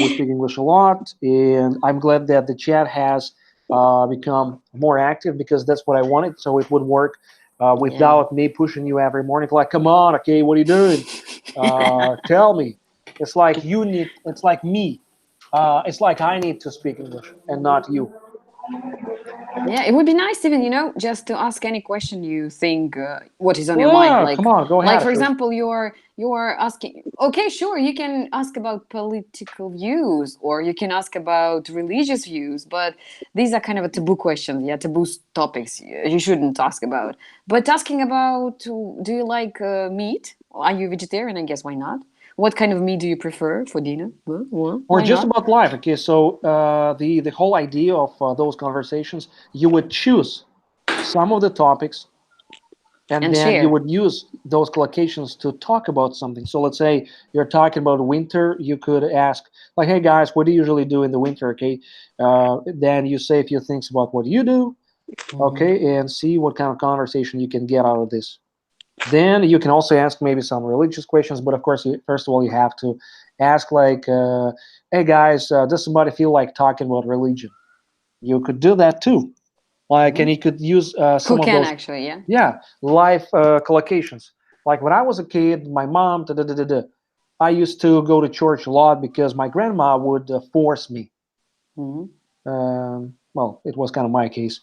Speaker 1: We speak English a lot, and I'm glad that the chat has become more active because that's what I wanted. So it would work without me pushing you every morning. Like, come on, okay, what are you doing? Tell me. It's like you need. It's like me. It's like I need to speak English and not you.
Speaker 2: Yeah, it would be nice even, just to ask any question you think what is on your mind.
Speaker 1: Yeah,
Speaker 2: Like,
Speaker 1: come on, go ahead.
Speaker 2: like for example, you're asking. Okay, sure, you can ask about political views, or you can ask about religious views, but these are kind of a taboo questions. Yeah, taboo topics you shouldn't ask about. But asking about, do you like meat? Are you vegetarian? I guess why not? What kind of meat do you prefer for dinner? Well,
Speaker 1: Or
Speaker 2: why
Speaker 1: just
Speaker 2: not?
Speaker 1: about life. Okay, so the whole idea of those conversations, you would choose some of the topics, and
Speaker 2: And
Speaker 1: then you
Speaker 2: share.
Speaker 1: would use those collocations to talk about something. So let's say you're talking about winter, you could ask like, "Hey guys, what do you usually do in the winter?" Okay, then you say a few things about what you do, okay, and see what kind of conversation you can get out of this. Then you can also ask maybe some religious questions, but of course, first of all, you have to ask like, "Hey guys, does somebody feel like talking about religion?" You could do that too. Like, and you could use
Speaker 2: Who
Speaker 1: some of
Speaker 2: can
Speaker 1: those,
Speaker 2: actually? Yeah.
Speaker 1: yeah, life collocations. Like when I was a kid, my mom, da, da, da, da, da, I used to go to church a lot because my grandma would force me.
Speaker 2: Mhm.
Speaker 1: Well, it was kind of my case.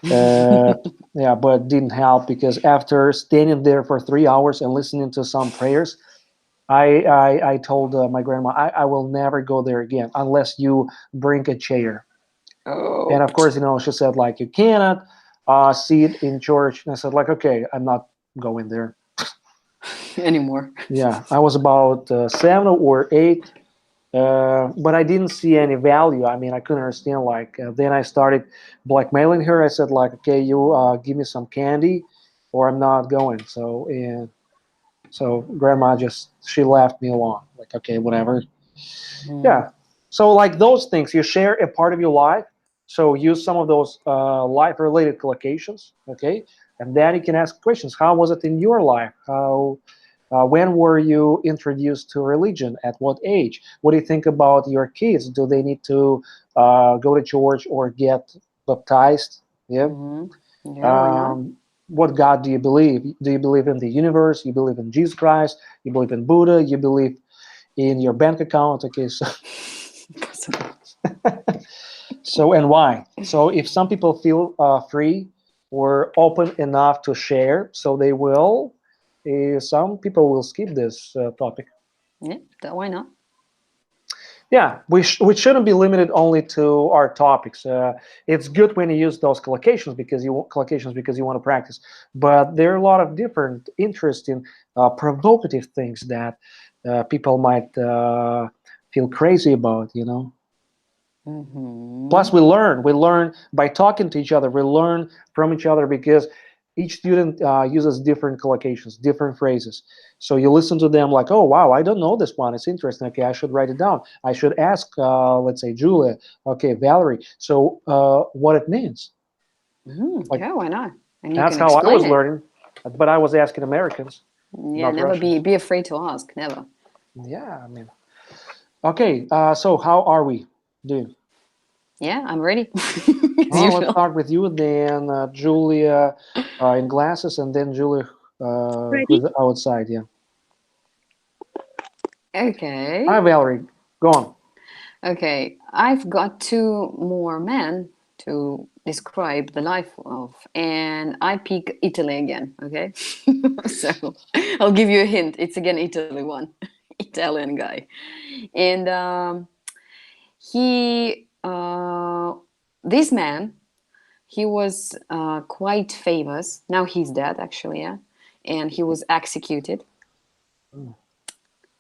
Speaker 1: Uh, yeah, but didn't help because after standing there for 3 hours and listening to some prayers, I told my grandma, I will never go there again unless you bring a chair. And
Speaker 2: Oh,
Speaker 1: of course, she said like you cannot sit in church. And I said like, okay, I'm not going there.
Speaker 2: anymore.
Speaker 1: Yeah, I was about 7 or 8, but I didn't see any value. I mean, I couldn't understand. Like then I started blackmailing her. I said like, okay, you give me some candy, or I'm not going. So grandma just she left me alone. Like okay, whatever.
Speaker 2: Mm.
Speaker 1: Yeah. So like those things, you share a part of your life. So use some of those life-related collocations, okay? And then you can ask questions. How was it in your life? When were you introduced to religion? At what age? What do you think about your kids? Do they need to go to church or get baptized? Yeah.
Speaker 2: Hmm. Yeah, why not?
Speaker 1: What God do you believe? Do you believe in the universe? You believe in Jesus Christ? You believe in Buddha? You believe in your bank account? Okay, so so and why? So if some people feel free or open enough to share, so they will. Some people will skip this topic.
Speaker 2: Yeah, why not?
Speaker 1: Yeah, we shouldn't be limited only to our topics. It's good when you use those collocations because you want to practice. But there are a lot of different interesting, provocative things that people might feel crazy about.
Speaker 2: Hmm.
Speaker 1: Plus, we learn by talking to each other. We learn from each other because each student uses different collocations, different phrases. So you listen to them like, oh wow, I don't know this one. It's interesting. Okay, I should write it down. I should ask, let's say Julia. Okay, Valerie. So what it means? Like
Speaker 2: Yeah, why not? And you
Speaker 1: that's
Speaker 2: can
Speaker 1: how I
Speaker 2: explain
Speaker 1: was
Speaker 2: it.
Speaker 1: learning, but I was asking Americans,
Speaker 2: Yeah,
Speaker 1: not
Speaker 2: never be
Speaker 1: Russians.
Speaker 2: be afraid to ask. Never.
Speaker 1: Yeah, I mean, okay. So how are we doing?
Speaker 2: Yeah, I'm ready. As
Speaker 1: Oh, let's
Speaker 2: usual.
Speaker 1: start with you, then Julia in glasses, and then Julia
Speaker 4: Ready?
Speaker 1: with the outside. Yeah.
Speaker 2: Okay.
Speaker 1: Hi, Valerie. Go on.
Speaker 2: Okay. I've got two more men to describe the life of, and I pick Italy again. Okay. So I'll give you a hint. It's again Italy one, Italian guy, and he, this man, he was quite famous. Now he's dead, actually, yeah, and he was executed.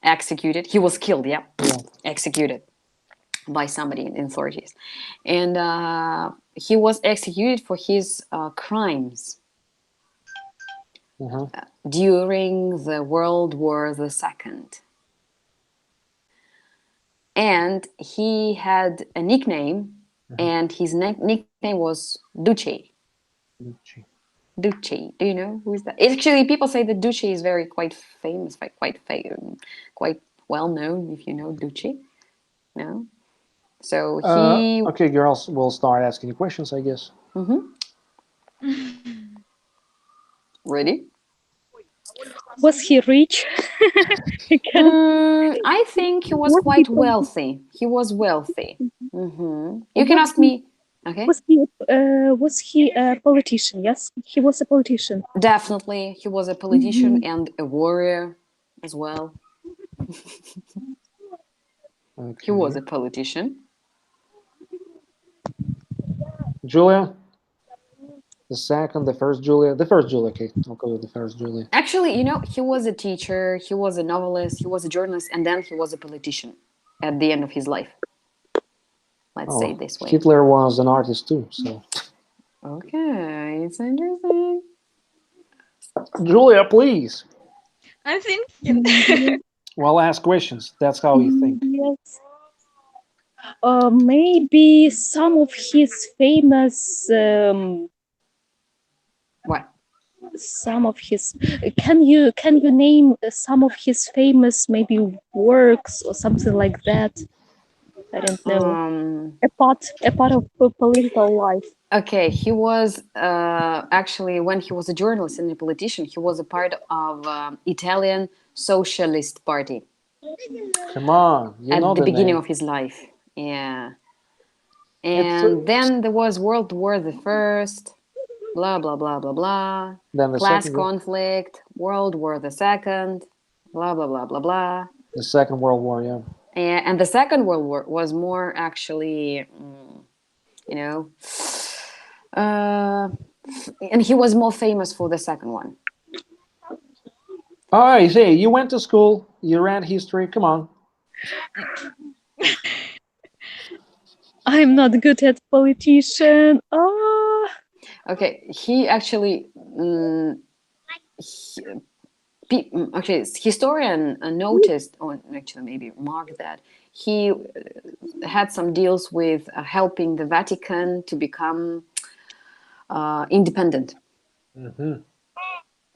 Speaker 2: Executed. He was killed. Yeah,
Speaker 1: Yeah.
Speaker 2: executed by somebody in authorities, and he was executed for his crimes
Speaker 1: Uh-huh.
Speaker 2: during the World War II. And he had a nickname, and his nickname was Duce. Duce. Do you know who is that? Actually, people say that Duce is very quite famous, quite well known. If you know Duce, no. So he.
Speaker 1: Okay, girls, we'll start asking you questions, I guess.
Speaker 2: Mhm. Ready?
Speaker 4: Was he rich? Because
Speaker 2: I think he was
Speaker 4: what he
Speaker 2: quite
Speaker 4: told
Speaker 2: wealthy. He was wealthy. You can
Speaker 4: what
Speaker 2: ask me. Okay.
Speaker 4: Was he a politician? Yes, he was a politician.
Speaker 2: Definitely, he was a politician and a warrior as well. He was a
Speaker 1: Okay.
Speaker 2: politician.
Speaker 1: Julia, the second, the first Julia, the first Julia. Okay, I'll go with the first Julia.
Speaker 2: Actually, he was a teacher, he was a novelist, he was a journalist, and then he was a politician at the end of his life. Let's say
Speaker 1: Oh,
Speaker 2: it this way.
Speaker 1: Hitler was an artist too. So,
Speaker 2: Okay, it's interesting.
Speaker 1: Julia, please.
Speaker 3: I'm thinking.
Speaker 1: Well, ask questions. That's how you think.
Speaker 4: Yes. Maybe some of his famous
Speaker 2: What?
Speaker 4: can you name some of his famous maybe works or something like that? I don't know. A part of political life.
Speaker 2: Okay, he was actually, when he was a journalist and a politician, he was a part of Italian Socialist Party
Speaker 1: Come on, you know
Speaker 2: at the
Speaker 1: the
Speaker 2: beginning
Speaker 1: name.
Speaker 2: of his life. Yeah.
Speaker 1: It's
Speaker 2: And then there was World War the First, blah, blah, blah, blah, blah.
Speaker 1: then the
Speaker 2: Class
Speaker 1: second,
Speaker 2: conflict, World War the Second, blah, blah, blah, blah, blah.
Speaker 1: the Second World War. Yeah.
Speaker 2: And the Second World War was more actually, and he was more famous for the second one.
Speaker 1: All right, hey, you went to school. You read history. Come on.
Speaker 4: I'm not good at politician.
Speaker 2: Okay, he actually, actually, historian noticed, or actually maybe remarked that he had some deals with helping the Vatican to become independent.
Speaker 1: Mm-hmm.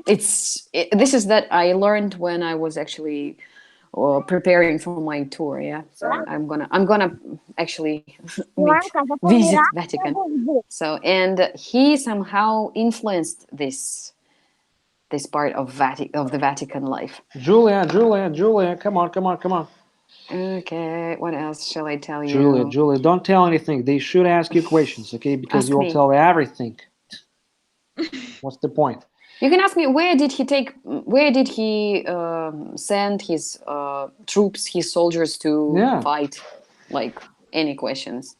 Speaker 2: This is that I learned when I was actually preparing for my tour. Yeah, so I'm gonna actually visit Vatican. So, and he somehow influenced this part of the Vatican life.
Speaker 1: Julia, come on.
Speaker 2: Okay, what else shall I tell
Speaker 1: Julia,
Speaker 2: you?
Speaker 1: don't tell anything. They should ask you questions, okay? Because
Speaker 2: Ask
Speaker 1: you'll
Speaker 2: me.
Speaker 1: tell everything. What's the point?
Speaker 2: You can ask me where did he send his troops, his soldiers to
Speaker 1: Yeah.
Speaker 2: fight? Like any questions.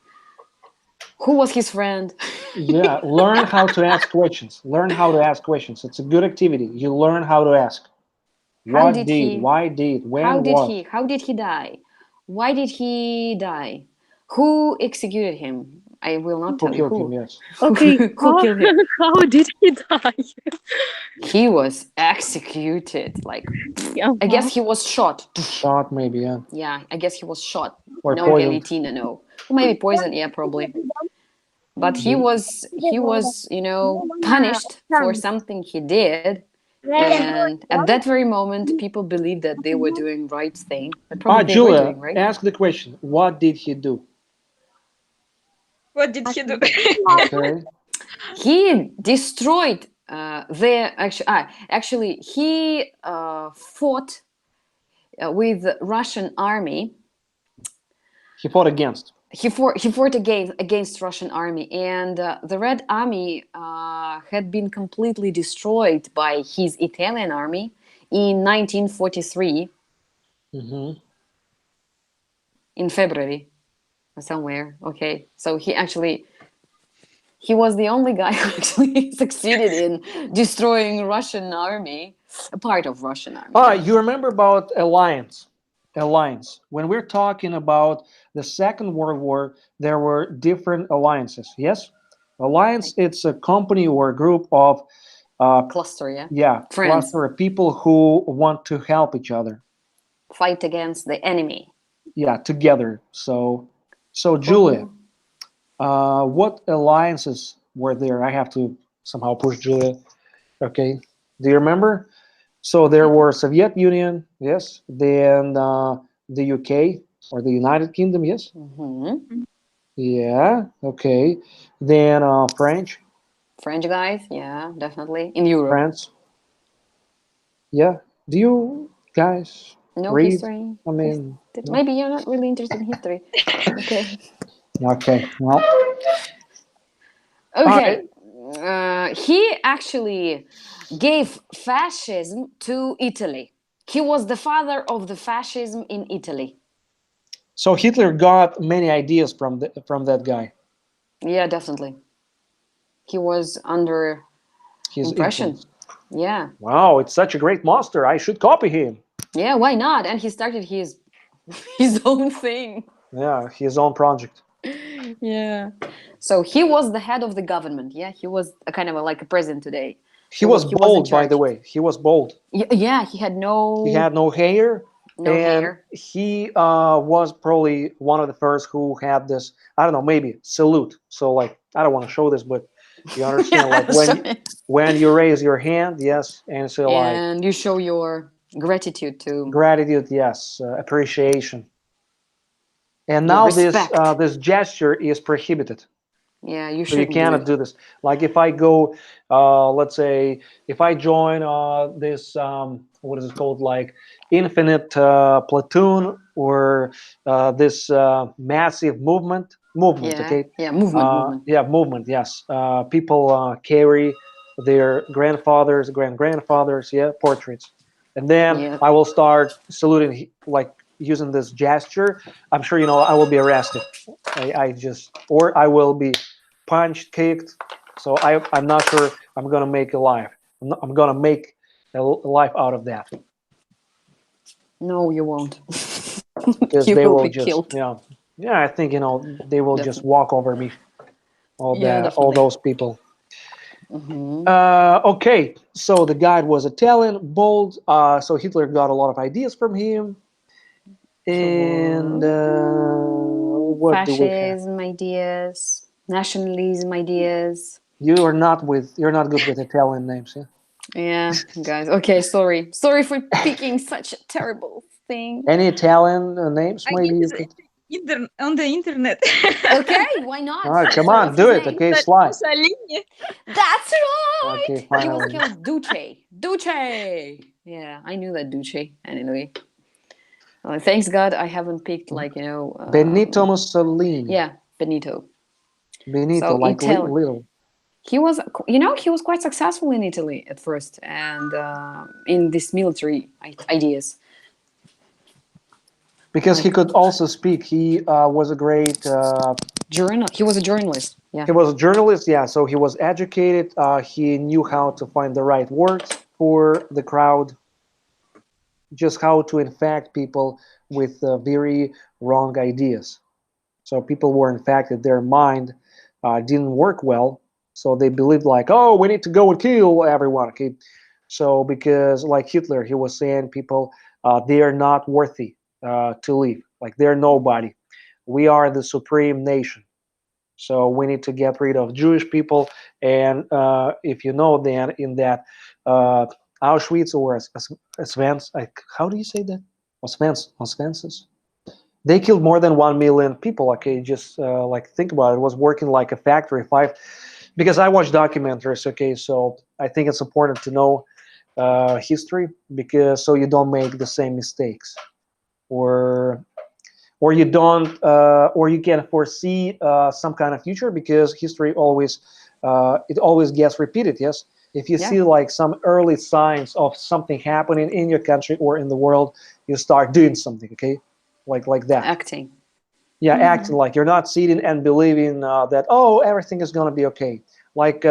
Speaker 2: Who was his friend?
Speaker 1: Yeah, learn how to ask questions. Learn how to ask questions. It's a good activity. You learn how to ask.
Speaker 2: How
Speaker 1: What
Speaker 2: did
Speaker 1: did,
Speaker 2: he?
Speaker 1: why did, when
Speaker 2: How did
Speaker 1: was.
Speaker 2: he? How did he die? Why did he die? Who executed him? I will not
Speaker 1: Who
Speaker 2: tell you
Speaker 1: killed him,
Speaker 2: who.
Speaker 1: yes.
Speaker 4: Okay,
Speaker 2: Who killed him?
Speaker 4: how did he die?
Speaker 2: He was executed. Like, I guess he was shot.
Speaker 1: Shot, maybe, yeah.
Speaker 2: Yeah, I guess he was shot.
Speaker 1: Or
Speaker 2: No
Speaker 1: poisoned.
Speaker 2: guillotine, no. Or maybe poison, yeah, probably. But he was, punished for something he did. And at that very moment, people believed that they were doing right thing. But probably they were
Speaker 1: Julia,
Speaker 2: doing right.
Speaker 1: ask the question. What did he do?
Speaker 3: What did he do?
Speaker 1: Okay.
Speaker 2: He destroyed actually he fought with Russian army.
Speaker 1: He fought against.
Speaker 2: He fought against Russian army, and the Red Army had been completely destroyed by his Italian army in 1943
Speaker 1: Mm-hmm.
Speaker 2: in February or somewhere. Okay, so he was the only guy who actually succeeded in destroying Russian army, a part of Russian army.
Speaker 1: All right, you remember about alliance. When we're talking about the Second World War, there were different alliances. Yes, alliance. It's a company or a group of
Speaker 2: Cluster, yeah.
Speaker 1: yeah,
Speaker 2: Friends.
Speaker 1: cluster of people who want to help each other.
Speaker 2: Fight against the enemy.
Speaker 1: Yeah, together. So Julia, what alliances were there? I have to somehow push Julia. Okay, do you remember? So there were Soviet Union, yes. Then the UK or the United Kingdom, yes.
Speaker 2: Mm-hmm.
Speaker 1: Yeah, okay. Then French,
Speaker 2: French guys, yeah, definitely in Europe.
Speaker 1: France. Yeah. Do you guys
Speaker 2: No
Speaker 1: read?
Speaker 2: history.
Speaker 1: I mean, no?
Speaker 2: Maybe you're not really interested in history. Okay.
Speaker 1: Okay. Well,
Speaker 2: Okay. He actually gave fascism to Italy. He was the father of the fascism in Italy.
Speaker 1: So Hitler got many ideas from that guy.
Speaker 2: Yeah, definitely. He was under
Speaker 1: His
Speaker 2: impression.
Speaker 1: influence.
Speaker 2: Yeah.
Speaker 1: Wow, it's such a great master. I should copy him.
Speaker 2: Yeah, why not? And he started his his own thing.
Speaker 1: Yeah, his own project.
Speaker 2: Yeah. So he was the head of the government. Yeah, he was a kind of like a president today.
Speaker 1: He was
Speaker 2: He was in
Speaker 1: bold, by the
Speaker 2: charge.
Speaker 1: way. He was bold.
Speaker 2: Yeah, he had no
Speaker 1: He had no hair,
Speaker 2: no
Speaker 1: and
Speaker 2: hair.
Speaker 1: he was probably one of the first who had this. I don't know, maybe salute. So like, I don't want to show this, but you understand, like when you raise your hand, yes, and so like
Speaker 2: and you show your gratitude to
Speaker 1: gratitude, yes, appreciation. And
Speaker 2: your
Speaker 1: now this
Speaker 2: respect.
Speaker 1: this gesture is prohibited.
Speaker 2: Yeah, you
Speaker 1: So you
Speaker 2: shouldn't do
Speaker 1: cannot
Speaker 2: it.
Speaker 1: do this. Like if I go, let's say, if I join this, what is it called, like infinite platoon or this massive movement.
Speaker 2: Yeah,
Speaker 1: Okay,
Speaker 2: yeah, movement.
Speaker 1: yeah, movement. Yes, people carry their grandfathers, yeah, portraits, and then
Speaker 2: Yeah.
Speaker 1: I will start saluting, like using this gesture. I'm sure you know I will be arrested. I just, or I will be punched, kicked. So I'm not sure I'm gonna make a life. I'm gonna make a life out of that
Speaker 2: No, you won't.
Speaker 1: because
Speaker 2: You
Speaker 1: they
Speaker 2: will
Speaker 1: will
Speaker 2: be
Speaker 1: just,
Speaker 2: killed.
Speaker 1: yeah. I think they will just
Speaker 2: Definitely.
Speaker 1: walk over me.
Speaker 2: Yeah,
Speaker 1: All
Speaker 2: definitely.
Speaker 1: those people.
Speaker 2: Hmm.
Speaker 1: Okay, so the guy was Italian, bold. So Hitler got a lot of ideas from him. And what do we have?
Speaker 2: Fascism ideas, nationalism ideas.
Speaker 1: You're not good with Italian names, yeah?
Speaker 2: Yeah, guys. Okay, sorry for picking such a terrible thing.
Speaker 1: Any Italian names?
Speaker 3: I
Speaker 1: Maybe you
Speaker 3: guess
Speaker 1: could.
Speaker 3: on the internet.
Speaker 2: Okay, why
Speaker 1: All
Speaker 2: not?
Speaker 1: right, come
Speaker 2: So
Speaker 1: on,
Speaker 2: what's
Speaker 1: do
Speaker 2: his
Speaker 1: it.
Speaker 2: name?
Speaker 1: Okay, Sly.
Speaker 3: Mussolini.
Speaker 2: That's right.
Speaker 1: Okay,
Speaker 2: He was
Speaker 1: finally.
Speaker 2: called Duce. Duce. Yeah, I knew that Duce. Anyway, thanks God I haven't picked like
Speaker 1: Benito Mussolini.
Speaker 2: yeah, Benito.
Speaker 1: Benito,
Speaker 2: So
Speaker 1: like
Speaker 2: Italian.
Speaker 1: little.
Speaker 2: He was, he was quite successful in Italy at first, and in this military ideas.
Speaker 1: Because he could also speak. He was a great.
Speaker 2: He was a journalist. Yeah.
Speaker 1: He was a journalist, yeah. So he was educated. He knew how to find the right words for the crowd, just how to infect people with very wrong ideas. So people were infected. Their mind didn't work well. So they believed like, oh, we need to go and kill everyone. Okay. So because like Hitler, he was saying people, they are not worthy to live. Like they're nobody. We are the supreme nation. So we need to get rid of Jewish people. And if you know, then in that Auschwitz or Svens, like, how do you say that? Osvenses? They killed more than 1 million people. Okay, just like think about it. It was working like a factory. Because I watch documentaries. Okay, so I think it's important to know history because so you don't make the same mistakes, or you don't, or you can foresee some kind of future because history always it always gets repeated. Yes, if you
Speaker 2: Yeah.
Speaker 1: see like some early signs of something happening in your country or in the world, you start doing something. Okay, like that.
Speaker 2: Acting.
Speaker 1: Yeah, acting like you're not sitting and believing that, oh, everything is going to be okay. Like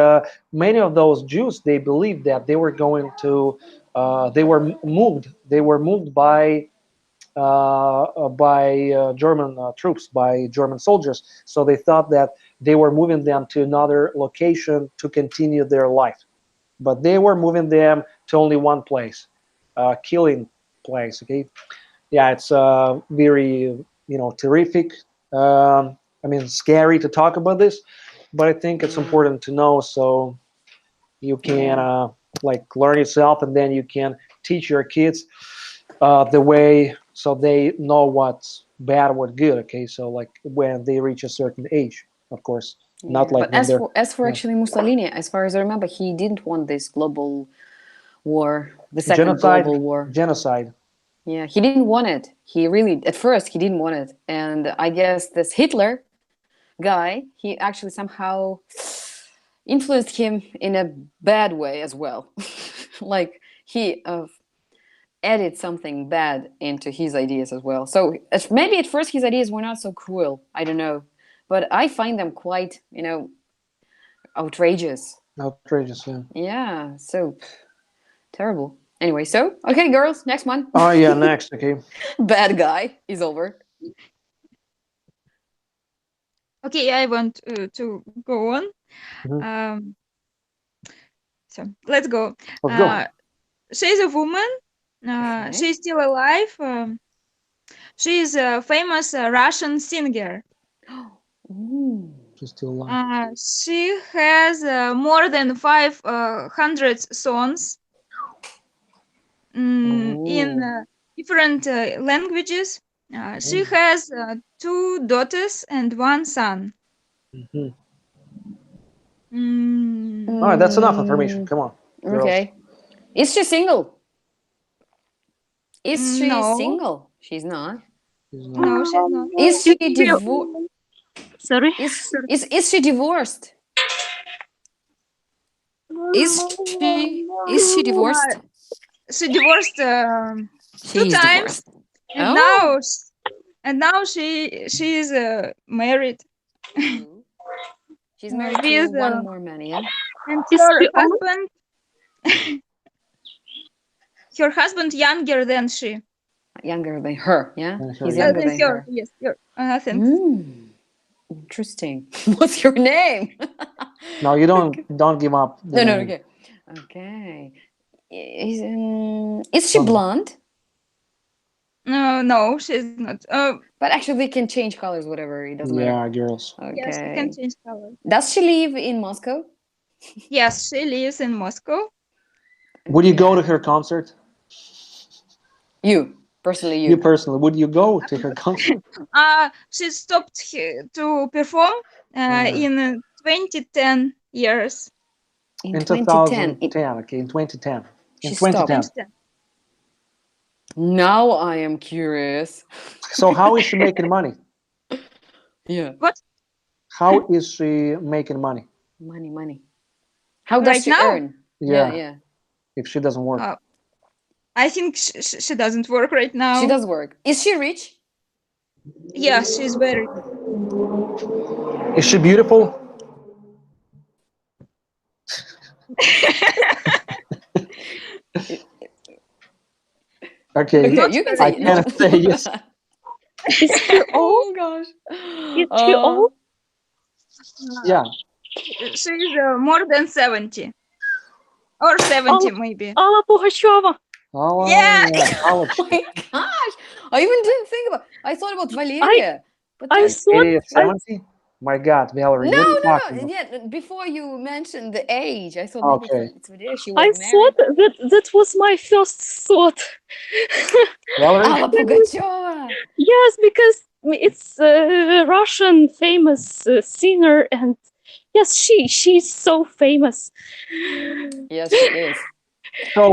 Speaker 1: many of those Jews, they believed that they were going to they were moved by German troops, by German soldiers. So they thought that they were moving them to another location to continue their life, but they were moving them to only one place, killing place. Okay, yeah, it's very terrific. I mean, scary to talk about this, but I think it's important to know so you can like learn yourself, and then you can teach your kids the way so they know what's bad, what good. Okay, so like when they reach a certain age, of course, not
Speaker 2: Yeah.
Speaker 1: like
Speaker 2: But
Speaker 1: when they're
Speaker 2: as for
Speaker 1: yeah.
Speaker 2: actually Mussolini, as far as I remember, he didn't want this global war, the second
Speaker 1: genocide.
Speaker 2: global war.
Speaker 1: Genocide.
Speaker 2: Yeah, he didn't want it. He really, at first, he didn't want it, and I guess this Hitler guy, he actually somehow influenced him in a bad way as well. Like he added something bad into his ideas as well. So maybe at first his ideas were not so cruel. I don't know, but I find them quite, outrageous.
Speaker 1: Outrageous, yeah.
Speaker 2: Yeah, so terrible. Anyway, so okay, girls, next one.
Speaker 1: Oh yeah, next, okay.
Speaker 2: Bad guy is over.
Speaker 3: Okay, I want to go on.
Speaker 1: Mhm.
Speaker 3: So let's go.
Speaker 1: Let's go.
Speaker 3: She's a woman.
Speaker 2: Okay.
Speaker 3: She's still alive. She is a famous Russian singer.
Speaker 2: Ooh.
Speaker 1: She's still alive.
Speaker 3: She has more than 500 songs in
Speaker 2: Ooh.
Speaker 3: different languages. She has 2 daughters and 1 son.
Speaker 1: Mhm.
Speaker 3: Mm,
Speaker 1: All right, that's enough information. Come on, girls.
Speaker 2: Okay. Is she single? Is she
Speaker 3: No.
Speaker 2: single? She's not.
Speaker 1: She's
Speaker 3: no,
Speaker 1: not-
Speaker 3: she's not.
Speaker 2: Is she divorced?
Speaker 4: Sorry.
Speaker 2: Is she divorced? Is she divorced?
Speaker 3: She divorced
Speaker 2: She
Speaker 3: 2
Speaker 2: is
Speaker 3: times,
Speaker 2: divorced.
Speaker 3: and
Speaker 2: Oh.
Speaker 3: now she is married.
Speaker 2: She's married to
Speaker 3: With,
Speaker 2: one more man, yeah?
Speaker 3: and
Speaker 4: Is
Speaker 3: her
Speaker 4: she old?
Speaker 3: husband, her husband younger than she.
Speaker 2: Younger than her, yeah?
Speaker 1: Than her,
Speaker 2: He's
Speaker 1: yeah.
Speaker 2: younger than her.
Speaker 3: Yes, thanks.
Speaker 2: Interesting. What's your name?
Speaker 1: No, you don't give up. the
Speaker 2: No,
Speaker 1: name.
Speaker 2: okay. Okay. Is she blonde?
Speaker 3: No, she's not.
Speaker 2: But actually, they can change colors, whatever. It doesn't matter.
Speaker 1: Yeah, girls.
Speaker 3: Yes, she
Speaker 2: Okay.
Speaker 3: can change color.
Speaker 2: Does she live in Moscow?
Speaker 3: Yes, she lives in Moscow.
Speaker 1: Would you go to her concert?
Speaker 2: You personally,
Speaker 1: You personally, would you go to her concert?
Speaker 3: She stopped to perform in 2010 years.
Speaker 2: in
Speaker 1: In
Speaker 2: 2010.
Speaker 1: 2010, okay, in 2010. In
Speaker 2: She
Speaker 1: 2010.
Speaker 2: stopped. Now I am curious.
Speaker 1: So how is she making money?
Speaker 2: Yeah.
Speaker 3: What?
Speaker 1: How is she making money?
Speaker 2: Money. How does
Speaker 3: Right
Speaker 2: she
Speaker 3: now?
Speaker 2: earn?
Speaker 1: Yeah.
Speaker 2: Yeah.
Speaker 1: If she doesn't work.
Speaker 3: I think she doesn't work right now.
Speaker 2: She does work. Is she rich?
Speaker 3: Yeah, she's very.
Speaker 1: Is she beautiful? Okay.
Speaker 2: Okay, you can say
Speaker 1: I
Speaker 2: it.
Speaker 1: can't say yes.
Speaker 4: Is she old?
Speaker 2: Oh gosh.
Speaker 4: Is she old?
Speaker 1: Yeah.
Speaker 3: She's more than 70. Or 70 maybe.
Speaker 4: Alla Pugacheva.
Speaker 1: Oh,
Speaker 3: Yeah.
Speaker 1: College.
Speaker 2: Oh my gosh. I even didn't think about. I thought about Valeria. But
Speaker 4: I
Speaker 2: then-
Speaker 4: thought
Speaker 1: 80, 70? My God, Valerie, what are you talking
Speaker 2: No.
Speaker 1: about?
Speaker 2: Yeah, before you mentioned the age, I thought maybe
Speaker 1: Okay.
Speaker 2: it's Valeria. She
Speaker 4: I
Speaker 2: was
Speaker 4: thought
Speaker 2: married.
Speaker 4: that was my first thought.
Speaker 1: Valerie?
Speaker 2: Alla Pugacheva.
Speaker 4: Yes, because it's a Russian famous singer, and yes, she's so famous.
Speaker 2: Yes, she is.
Speaker 1: So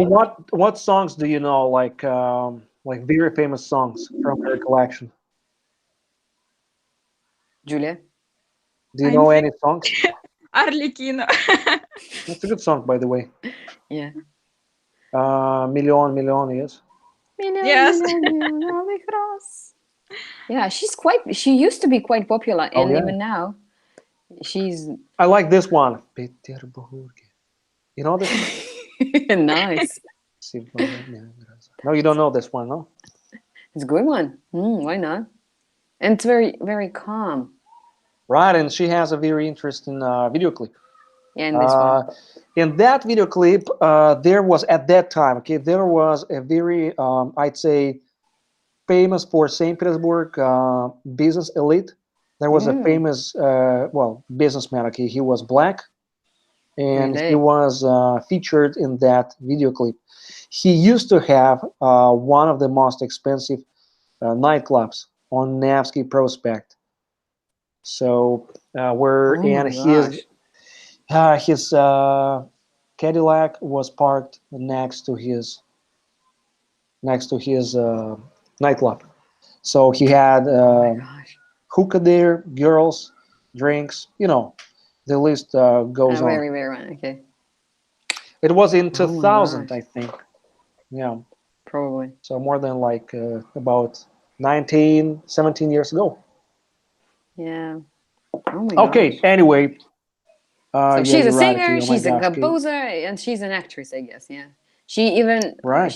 Speaker 1: what songs do you know, like very famous songs from her collection?
Speaker 2: Julia.
Speaker 1: Do you
Speaker 3: I
Speaker 1: know
Speaker 3: think-
Speaker 1: any songs?
Speaker 3: Arлекино.
Speaker 1: That's a good song, by the way.
Speaker 2: Yeah.
Speaker 1: Million, yes.
Speaker 3: Yes.
Speaker 2: Yeah, she used to be quite popular,
Speaker 1: Oh,
Speaker 2: and
Speaker 1: yeah.
Speaker 2: even now, she's
Speaker 1: I like this one. Peterburg. You know this?
Speaker 2: nice.
Speaker 1: No, you don't know this one, no?
Speaker 2: It's a good one. Why not? And it's very, very calm.
Speaker 1: Right, and she has a very interesting video clip.
Speaker 2: Yeah, in this one.
Speaker 1: In that video clip, there was at that time, okay, there was a very, I'd say, famous for St. Petersburg business elite. There was a famous, businessman. Okay, he was black, and he
Speaker 2: Really?
Speaker 1: was featured in that video clip. He used to have one of the most expensive nightclubs on Nevsky Prospect. So his Cadillac was parked next to his nightclub. So he had
Speaker 2: Oh my gosh.
Speaker 1: hookah there, girls, drinks. You know, the list goes on.
Speaker 2: Very, very right. Okay,
Speaker 1: It was in
Speaker 2: Oh my
Speaker 1: 2000,
Speaker 2: gosh.
Speaker 1: I think. Yeah,
Speaker 2: probably.
Speaker 1: so more than like about 19, 17 years ago.
Speaker 2: Yeah. Oh my
Speaker 1: Okay,
Speaker 2: gosh.
Speaker 1: anyway.
Speaker 2: So
Speaker 1: Yeah,
Speaker 2: she's a
Speaker 1: you're right,
Speaker 2: singer,
Speaker 1: Akio. Oh my
Speaker 2: she's a
Speaker 1: gosh, Kate.
Speaker 2: composer, and she's an actress, I guess. Yeah. She even
Speaker 1: Right.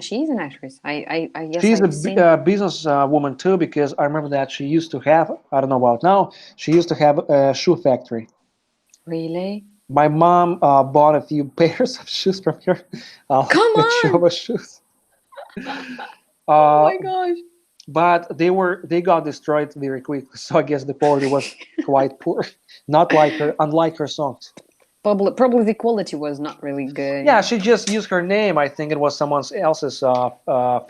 Speaker 2: she's an actress. I guess
Speaker 1: She's a
Speaker 2: I've seen.
Speaker 1: business woman too, because I remember that she used to have, I don't know about now, she used to have a shoe factory.
Speaker 2: Really?
Speaker 1: My mom bought a few pairs of shoes from her.
Speaker 2: Come
Speaker 1: Show
Speaker 2: on!
Speaker 1: of shoes.
Speaker 2: Oh
Speaker 1: Uh,
Speaker 2: my gosh.
Speaker 1: but they got destroyed very quickly. So I guess the quality was quite poor. Not like her, unlike her songs.
Speaker 2: Probably the quality was not really good.
Speaker 1: Yeah, she just used her name. I think it was someone else's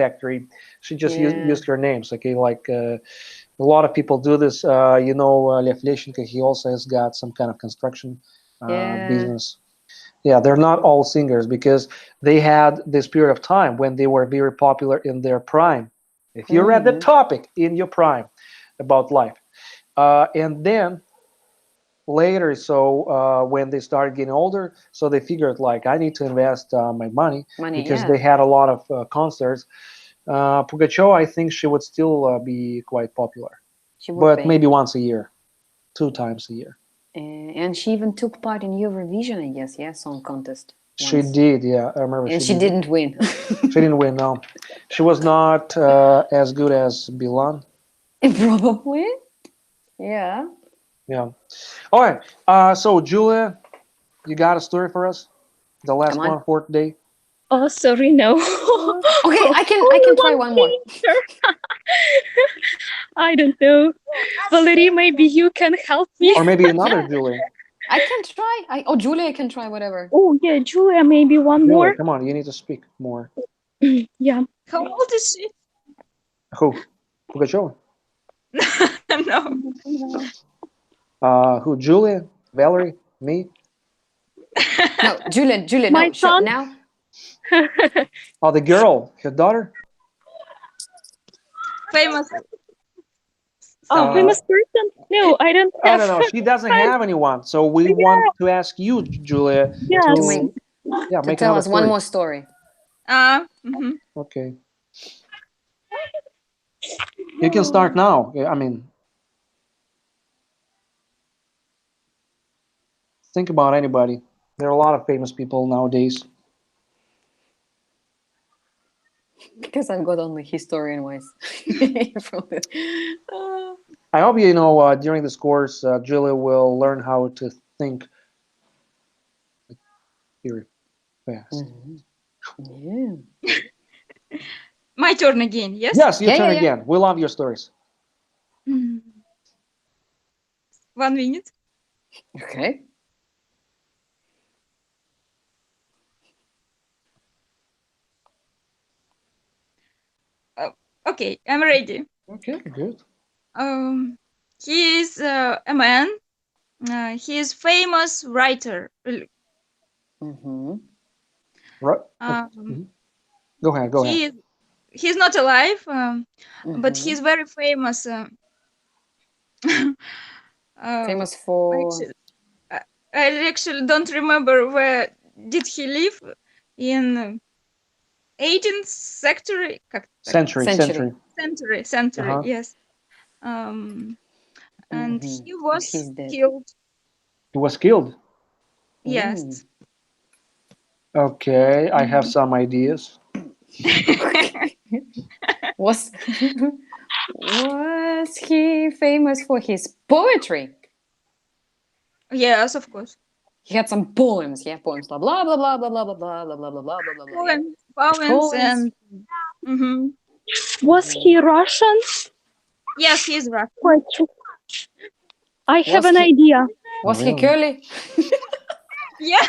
Speaker 1: factory. She just
Speaker 2: Yeah.
Speaker 1: used her names. Okay, like a lot of people do this. Lev Leshchenko, he also has got some kind of construction
Speaker 2: Yeah.
Speaker 1: business. Yeah, they're not all singers, because they had this period of time when they were very popular in their prime. If you read the
Speaker 2: Mhm.
Speaker 1: topic in your prime about life, and then later, so when they started getting older, so they figured like, I need to invest my money,
Speaker 2: Money,
Speaker 1: because
Speaker 2: yeah.
Speaker 1: they had a lot of concerts. Pugacheva, I think she would still be quite popular,
Speaker 2: She would
Speaker 1: but
Speaker 2: be.
Speaker 1: maybe once a year, 2 times a year.
Speaker 2: And she even took part in Eurovision, I guess. Yeah, song contest.
Speaker 1: She
Speaker 2: once.
Speaker 1: did, yeah. I remember
Speaker 2: And she
Speaker 1: did.
Speaker 2: didn't win.
Speaker 1: She didn't win, no. She was not as good as Bilan.
Speaker 2: Probably. Yeah.
Speaker 1: Yeah. All right. So Julia, you got a story for us? The last
Speaker 2: Come on.
Speaker 1: one for today.
Speaker 4: Oh, sorry, no.
Speaker 2: Okay, I can try one more.
Speaker 4: I don't know. Valerie, maybe you can help me.
Speaker 1: Or maybe another
Speaker 2: Yeah.
Speaker 1: Julia.
Speaker 2: I can try. Julia can try whatever.
Speaker 4: Oh, yeah, Julia, maybe one
Speaker 1: Julia,
Speaker 4: more.
Speaker 1: come on, you need to speak more.
Speaker 4: Yeah.
Speaker 3: How old is she?
Speaker 1: Who? Pugacheva?
Speaker 3: No.
Speaker 1: Who? Julia? Valerie? Me?
Speaker 2: No, Julia,
Speaker 4: My
Speaker 2: no. Show,
Speaker 4: son?
Speaker 2: now.
Speaker 1: Oh, the girl, her daughter?
Speaker 3: Famous.
Speaker 4: Oh, famous person? No, I don't
Speaker 1: I
Speaker 4: have.
Speaker 1: don't know. She doesn't have anyone. So we want to ask you, Julia,
Speaker 4: Yes.
Speaker 1: to
Speaker 2: To
Speaker 1: make
Speaker 2: tell
Speaker 1: another
Speaker 2: us one
Speaker 1: story.
Speaker 2: more story.
Speaker 3: Mhm.
Speaker 1: Okay. You can start now. I mean, think about anybody. There are a lot of famous people nowadays.
Speaker 2: Because I've got only historian wise.
Speaker 1: I hope during this course, Julia will learn how to think very fast.
Speaker 2: Yeah.
Speaker 3: My turn again. Yes.
Speaker 1: Yes, your
Speaker 2: Yeah,
Speaker 1: turn
Speaker 2: yeah, yeah.
Speaker 1: again. We love your stories.
Speaker 3: Mm. 1 minute.
Speaker 2: Okay.
Speaker 3: Okay, I'm ready.
Speaker 1: Okay, good.
Speaker 3: He is a man. He is famous writer.
Speaker 2: Mm-hmm.
Speaker 1: Right.
Speaker 3: Um,
Speaker 1: Go ahead. Go ahead.
Speaker 3: he's not alive, but
Speaker 2: Mm-hmm.
Speaker 3: he's very famous.
Speaker 2: Famous for.
Speaker 3: I actually don't remember where did he live in 18th century.
Speaker 1: Century.
Speaker 2: Century.
Speaker 3: Century.
Speaker 1: Uh-huh.
Speaker 3: Yes. And
Speaker 2: Mhm.
Speaker 3: he was
Speaker 2: He's dead.
Speaker 3: killed.
Speaker 1: He was killed.
Speaker 3: Yes.
Speaker 1: Okay, I have some ideas.
Speaker 2: Was he famous for his poetry?
Speaker 3: Yes, of course.
Speaker 2: He had some poems. Yeah, poems. Blah blah blah blah blah blah blah blah blah blah blah blah blah blah. Yeah.
Speaker 3: Poems and. Mhm.
Speaker 4: Was he Russian?
Speaker 3: Yes, he's Russian.
Speaker 4: Quite true. I have
Speaker 2: Was
Speaker 4: an
Speaker 2: he-
Speaker 4: idea.
Speaker 2: Was he
Speaker 1: Really?
Speaker 2: curly?
Speaker 3: Yeah.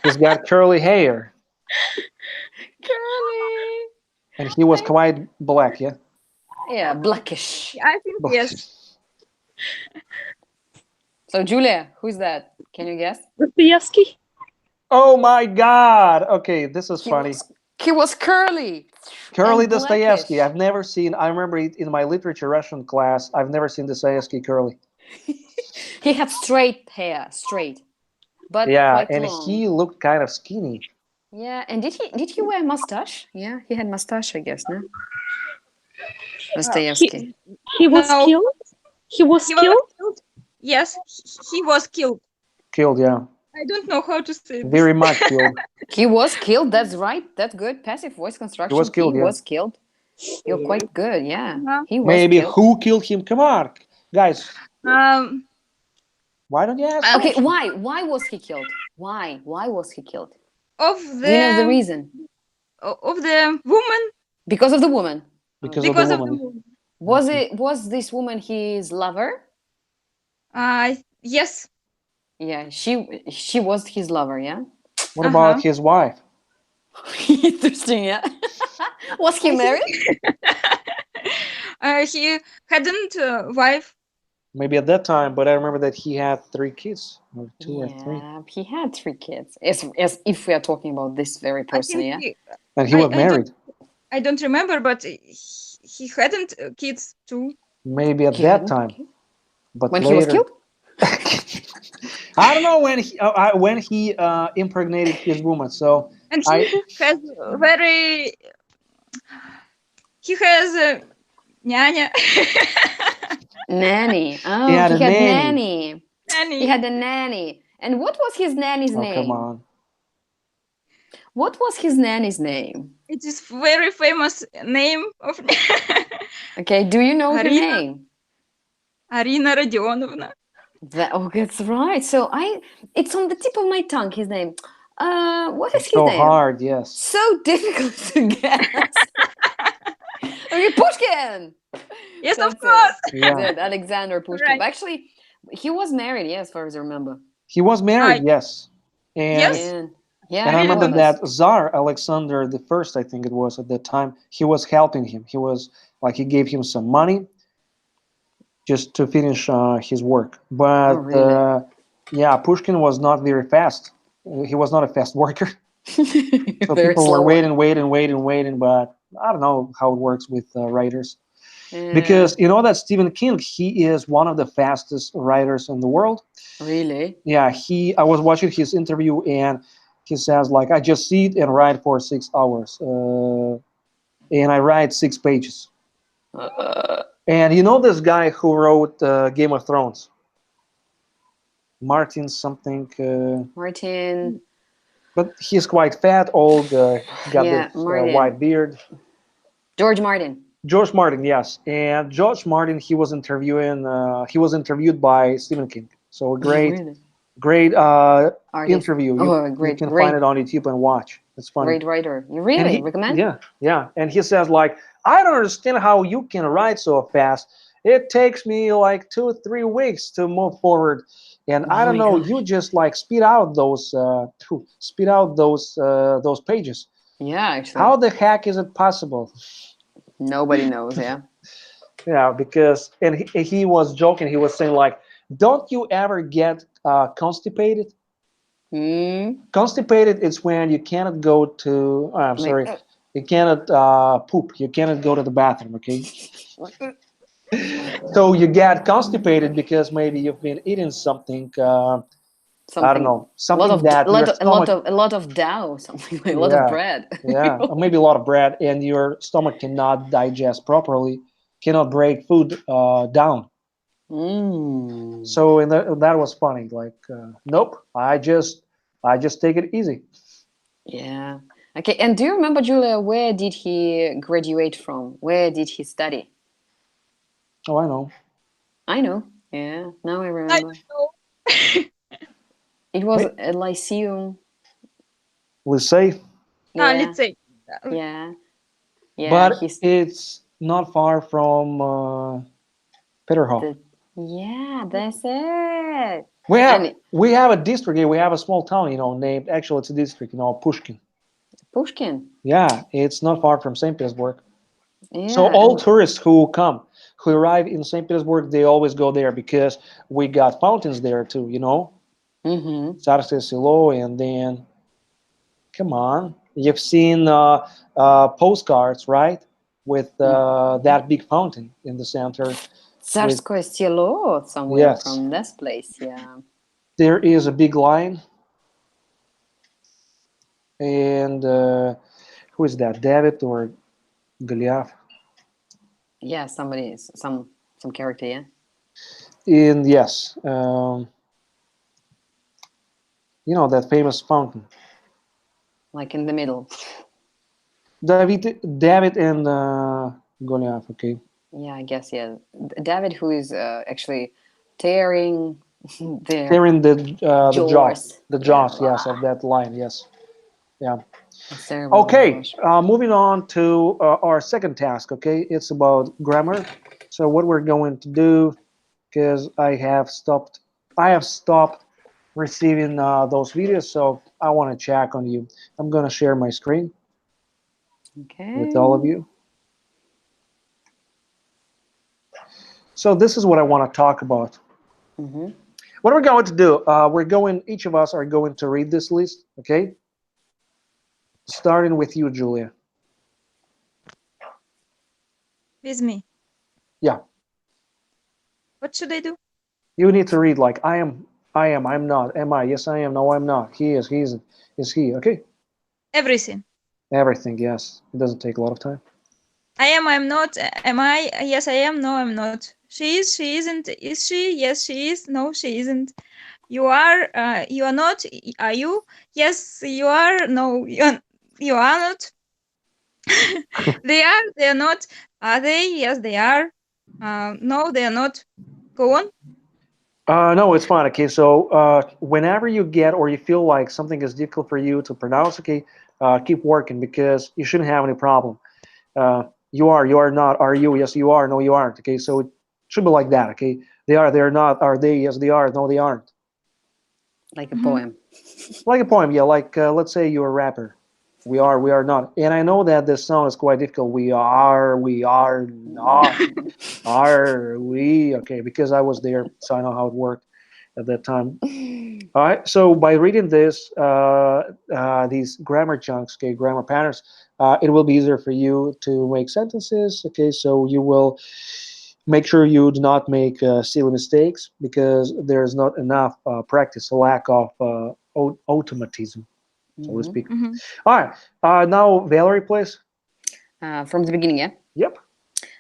Speaker 1: He's got curly hair,
Speaker 2: Curly.
Speaker 1: and he was quite black. Yeah.
Speaker 2: Yeah, blackish.
Speaker 3: I think yes.
Speaker 2: So Julia, who's that? Can you guess?
Speaker 4: Dostoevsky?
Speaker 1: Oh my God! Okay, this is funny.
Speaker 2: He was curly.
Speaker 1: Curly
Speaker 2: and
Speaker 1: Dostoevsky.
Speaker 2: blackish.
Speaker 1: I've never seen. I remember it in my literature Russian class. I've never seen Dostoevsky curly.
Speaker 2: He had straight hair, straight, but
Speaker 1: Yeah,
Speaker 2: quite
Speaker 1: and
Speaker 2: long.
Speaker 1: he looked kind of skinny.
Speaker 2: Yeah, and did he wear mustache? Yeah, he had mustache, I guess, no? Dostoevsky.
Speaker 4: He was
Speaker 3: No.
Speaker 4: killed? He was
Speaker 3: He was
Speaker 4: killed?
Speaker 3: killed. Yes, he was killed.
Speaker 1: Killed, yeah.
Speaker 3: I don't know how to say this.
Speaker 1: Very much killed.
Speaker 2: He was killed. That's right. That's good. Passive voice construction.
Speaker 1: was killed,
Speaker 2: He
Speaker 1: yeah.
Speaker 2: was killed. You're quite good. Yeah,
Speaker 3: Uh-huh.
Speaker 2: he was
Speaker 1: Maybe
Speaker 2: killed.
Speaker 1: who killed him? Come on, guys.
Speaker 3: Um,
Speaker 1: Why don't you ask?
Speaker 2: Okay,
Speaker 1: questions?
Speaker 2: why? Why was he killed? Why? Why was he killed?
Speaker 3: of
Speaker 2: Do you know the
Speaker 3: the
Speaker 2: reason?
Speaker 3: of the woman
Speaker 2: Because of the woman.
Speaker 1: Because
Speaker 3: because
Speaker 1: of
Speaker 3: of
Speaker 1: the
Speaker 3: the
Speaker 1: woman.
Speaker 3: woman.
Speaker 2: Was this woman his lover?
Speaker 3: Yes.
Speaker 2: Yeah, she was his lover. Yeah.
Speaker 1: What about
Speaker 3: Uh-huh.
Speaker 1: his wife?
Speaker 2: Interesting. Yeah. Was he married?
Speaker 3: He hadn't wife.
Speaker 1: Maybe at that time, but I remember that he had 3 kids, or 2 or 3,
Speaker 2: Yeah, he had 3 kids. As if we are talking about this very
Speaker 3: I
Speaker 2: person.
Speaker 3: think
Speaker 2: Yeah.
Speaker 1: and he
Speaker 3: I-
Speaker 1: was
Speaker 3: I don't-
Speaker 1: married.
Speaker 3: I don't remember, but he hadn't kids too.
Speaker 1: Maybe at
Speaker 2: He
Speaker 1: that
Speaker 2: hadn't
Speaker 1: time,
Speaker 2: killed?
Speaker 1: but
Speaker 2: When
Speaker 1: later.
Speaker 2: he was killed?
Speaker 1: I don't know when he impregnated his woman. So
Speaker 3: And he has very. He has a nyanya.
Speaker 2: Nanny. Oh,
Speaker 1: He had a nanny.
Speaker 2: nanny.
Speaker 3: Nanny.
Speaker 2: He had a nanny. And what was his nanny's
Speaker 1: Oh,
Speaker 2: name?
Speaker 1: come on.
Speaker 2: What was his nanny's name?
Speaker 3: It is very famous name of
Speaker 2: Okay, do you know her
Speaker 3: Arina.
Speaker 2: name?
Speaker 3: Arina Rodionovna.
Speaker 2: Oh, that's right. So it's on the tip of my tongue, his name. What is
Speaker 1: It's
Speaker 2: his
Speaker 1: so
Speaker 2: name?
Speaker 1: hard, yes.
Speaker 2: So difficult to guess. Okay, Pushkin.
Speaker 3: Yes,
Speaker 2: That's
Speaker 3: of course.
Speaker 1: Yeah.
Speaker 2: That Alexander Pushkin.
Speaker 3: Right.
Speaker 2: Actually, he was married, yeah, as far as I remember.
Speaker 1: He was married,
Speaker 3: Right.
Speaker 1: yes. And
Speaker 3: Yes.
Speaker 2: Yeah,
Speaker 1: and I
Speaker 2: he
Speaker 1: remember
Speaker 2: was.
Speaker 1: that Tsar Alexander the First, I think it was at that time, he was helping him. He was like he gave him some money just to finish his work. But
Speaker 2: really?
Speaker 1: yeah, Pushkin was not very fast. He was not a fast worker. So
Speaker 2: Very
Speaker 1: people were
Speaker 2: slow one.
Speaker 1: waiting. But I don't know how it works with writers.
Speaker 2: Yeah,
Speaker 1: Because you know that Stephen King, he is one of the fastest writers in the world.
Speaker 2: really?
Speaker 1: Yeah, I was watching his interview and he says like I just sit and write for 6 hours, and I write 6 pages. And you know this guy who wrote Game of Thrones, Martin something,
Speaker 2: Martin.
Speaker 1: but he's quite fat, old, got
Speaker 2: Yeah,
Speaker 1: this
Speaker 2: Martin.
Speaker 1: white beard.
Speaker 2: George Martin.
Speaker 1: George Martin, yes, and George Martin, he was interviewed by Stephen King. So a great
Speaker 2: Artist.
Speaker 1: interview. You,
Speaker 2: Oh,
Speaker 1: you
Speaker 2: great,
Speaker 1: can
Speaker 2: great,
Speaker 1: find it on YouTube and watch. It's funny.
Speaker 2: great writer. You
Speaker 1: And
Speaker 2: really recommend?
Speaker 1: yeah. And he says like, I don't understand how you can write so fast. It takes me like 2-3 weeks to move forward, and
Speaker 2: Oh
Speaker 1: I don't
Speaker 2: my
Speaker 1: know.
Speaker 2: gosh.
Speaker 1: You just like speed out those pages.
Speaker 2: Yeah, actually.
Speaker 1: How the heck is it possible?
Speaker 2: Nobody knows, yeah.
Speaker 1: Yeah, because and he was joking. He was saying like, don't you ever get constipated?
Speaker 2: Mm.
Speaker 1: Constipated is when you cannot go to. I'm sorry, you cannot poop. You cannot go to the bathroom. Okay. So you get constipated because maybe you've been eating something. I don't know, something that your stomach.
Speaker 2: a lot of dough, something like a lot of
Speaker 1: Yeah,
Speaker 2: bread.
Speaker 1: yeah, or maybe a lot of bread, and your stomach cannot digest properly, cannot break food down.
Speaker 2: Mm.
Speaker 1: So and that was funny. Like, nope, I just take it easy.
Speaker 2: Yeah. Okay. And do you remember, Julia, where did he graduate from? Where did he study?
Speaker 1: Oh, I know.
Speaker 2: I know. Yeah. Now I
Speaker 3: I
Speaker 2: remember.
Speaker 3: don't know.
Speaker 2: It was at Lyceum.
Speaker 1: Lycée,
Speaker 2: Yeah.
Speaker 3: Let's say.
Speaker 2: Yeah. Yeah.
Speaker 1: but
Speaker 2: He's
Speaker 1: it's not far from Peterhof.
Speaker 2: yeah, that's it.
Speaker 1: We have a district here. We have a small town, named, actually it's a district, Pushkin.
Speaker 2: Pushkin.
Speaker 1: Yeah, it's not far from St. Petersburg.
Speaker 2: Yeah.
Speaker 1: So all tourists who arrive in St. Petersburg, they always go there because we got fountains there too,
Speaker 2: Mm-hmm.
Speaker 1: Tsarskoye Selo, and then, come on, you've seen postcards, right? With that big fountain in the center.
Speaker 2: Tsarskoye Selo, somewhere
Speaker 1: Yes.
Speaker 2: from this place. Yeah.
Speaker 1: There is a big lion, and who is that? David or Goliath?
Speaker 2: Yeah, somebody, some character. Yeah.
Speaker 1: And yes, you know that famous fountain.
Speaker 2: Like in the middle.
Speaker 1: David and Goliath. Okay.
Speaker 2: Yeah, I guess, yeah. David, who is actually tearing the
Speaker 1: They're in the jaws,
Speaker 2: jaws.
Speaker 1: the
Speaker 2: Yeah,
Speaker 1: jaws, yes,
Speaker 2: blah.
Speaker 1: of that lion. Yes. Yeah.
Speaker 2: It's terrible.
Speaker 1: Okay. Moving on to our second task. Okay, it's about grammar. So what we're going to do, because I have stopped receiving those videos, so I want to check on you. I'm gonna share my screen
Speaker 2: Okay.
Speaker 1: with all of you. So this is what I want to talk about.
Speaker 2: Mm-hmm.
Speaker 1: What we're going to do, each of us are going to read this list, okay? Starting with you, Julia.
Speaker 3: With me.
Speaker 1: Yeah.
Speaker 3: What should I do?
Speaker 1: You need to read like I am, I'm not, am I, yes I am, no I'm not, he is, he isn't, is he, okay?
Speaker 3: Everything.
Speaker 1: Everything, yes. It doesn't take a lot of time.
Speaker 3: I am, I'm not. Am I? Yes, I am. No, I'm not. She is, she isn't. Is she? Yes, she is. No, she isn't. You are not. Are you? Yes, you are. No, you are not. They are not. Are they? Yes, they are. No, they are not. Go on.
Speaker 1: No, it's fine, okay? So whenever you get or you feel like something is difficult for you to pronounce, okay, keep working because you shouldn't have any problem. You are not, are you, yes you are, no you aren't, okay? So it should be like that, okay? They're not, are they, yes they are, no they aren't.
Speaker 2: Like a poem.
Speaker 1: Like a poem, yeah, like let's say you're a rapper. We are not. And I know that this song is quite difficult. We are not. Are we? Okay, because I was there, so I know how it worked at that time. All right, so by reading this, these grammar chunks, okay, grammar patterns, it will be easier for you to make sentences, okay, so you will make sure you do not make silly mistakes because there's not enough practice, a lack of automatism, so to speak.
Speaker 3: Mhm.
Speaker 1: All right, now Valerie, please.
Speaker 2: From the beginning, yeah?
Speaker 1: Yep.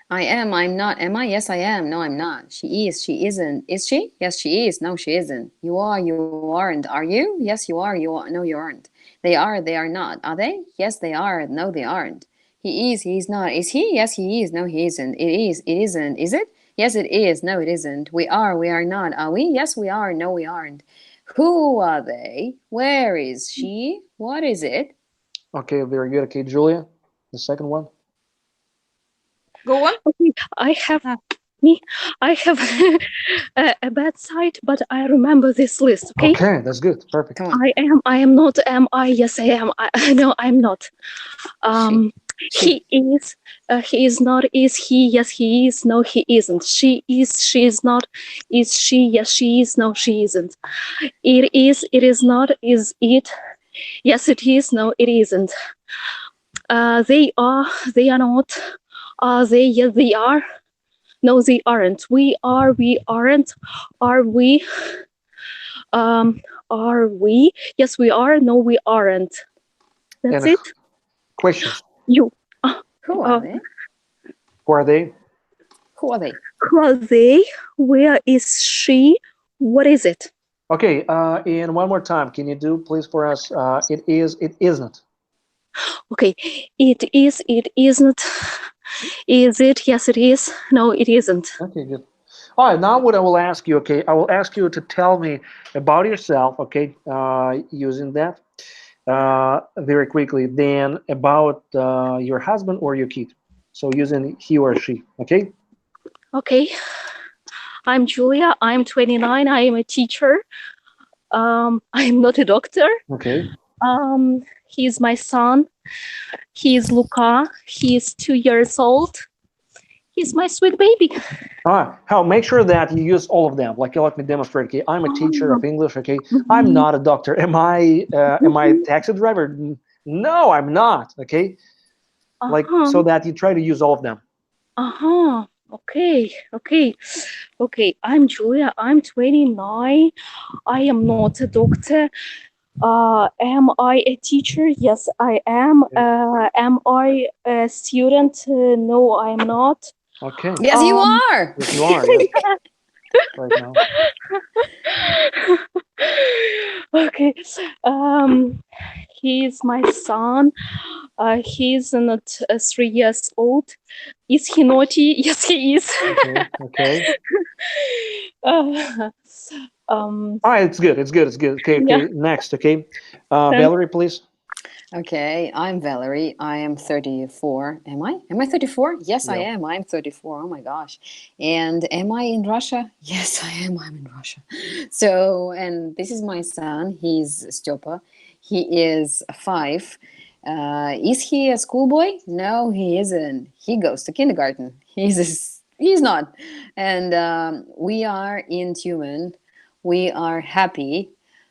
Speaker 2: I am, I'm not. Am I? Yes, I am. No, I'm not. She is, she isn't. Is she? Yes, she is. No, she isn't. You are, you aren't. Are you? Yes, you are. You are. No, you aren't. They are not. Are they? Yes, they are. No, they aren't. He is, he's not. Is he? Yes, he is. No, he isn't. It is, it isn't. Is it? Yes, it is. No, it isn't. We are not. Are we? Yes, we are. No, we aren't. Who are they? Where is she? What is it?
Speaker 1: Okay, very good. Okay, Julia, the second one.
Speaker 3: Go on.
Speaker 4: Okay, I have a bad sight, but I remember this list. Okay.
Speaker 1: Okay, that's good. Perfect.
Speaker 2: Come on.
Speaker 4: I am not. Am I? Yes, I am. No, I'm not.
Speaker 2: She.
Speaker 4: He is not. Is he? Yes, he is. No, he isn't. She is. She is not. Is she? Yes, she is. No, she isn't. It is. It is not. Is it? Yes, it is. No, it isn't. They are. They are not. Are they? Yes, they are. No, they aren't. We are. We aren't. Are we? Are we? Yes, we are. No, we aren't. That's
Speaker 1: And
Speaker 4: it.
Speaker 1: questions.
Speaker 2: Who are they?
Speaker 1: Who are they?
Speaker 2: Who are they?
Speaker 4: Who are they? Where is she? What is it?
Speaker 1: Okay, and one more time, can you do please for us? It is, it isn't.
Speaker 4: Okay, it is. It isn't. Is it? Yes, it is. No, it isn't.
Speaker 1: Okay, good. All right, now what I will ask you, okay, I will ask you to tell me about yourself, okay, using that very quickly, then about your husband or your kid. So using he or she, okay?
Speaker 4: Okay. I'm Julia. I'm 29. I am a teacher. I'm not a doctor.
Speaker 1: Okay.
Speaker 4: He's my son. He's Luca. He's 2 years old. He's my sweet baby.
Speaker 1: All right, how make sure that you use all of them. Like let me demonstrate. Okay, I'm a teacher of English. Okay, I'm not a doctor. Am I a taxi driver? No, I'm not. Okay, like so that you try to use all of them.
Speaker 4: Okay, okay, okay. I'm Julia. I'm 29. I am not a doctor. Am I a teacher? Yes, I am. Am I a student? No, I am not.
Speaker 1: Okay.
Speaker 2: Yes, you
Speaker 4: Um,
Speaker 2: are.
Speaker 1: Yes, you are. Yes. Right now.
Speaker 4: Okay. He is my son. He's not 3 years old. Is he naughty? Yes, he is.
Speaker 1: Okay. Okay.
Speaker 4: Uh,
Speaker 1: All right. It's good. It's good. It's good. Okay. Okay.
Speaker 4: yeah.
Speaker 1: Next. Okay.
Speaker 4: Thank-
Speaker 1: Valerie, please.
Speaker 2: Okay, I'm Valerie. I am 34. Am I? Am I 34? Yes, I
Speaker 1: Yeah.
Speaker 2: am. I'm 34. Oh my gosh. And am I in Russia? Yes, I am. I'm in Russia. So, and this is my son. He's Styopa. He is 5. Is he a schoolboy? No, he isn't. He goes to kindergarten. He's not. And we are in Tumen. We are happy.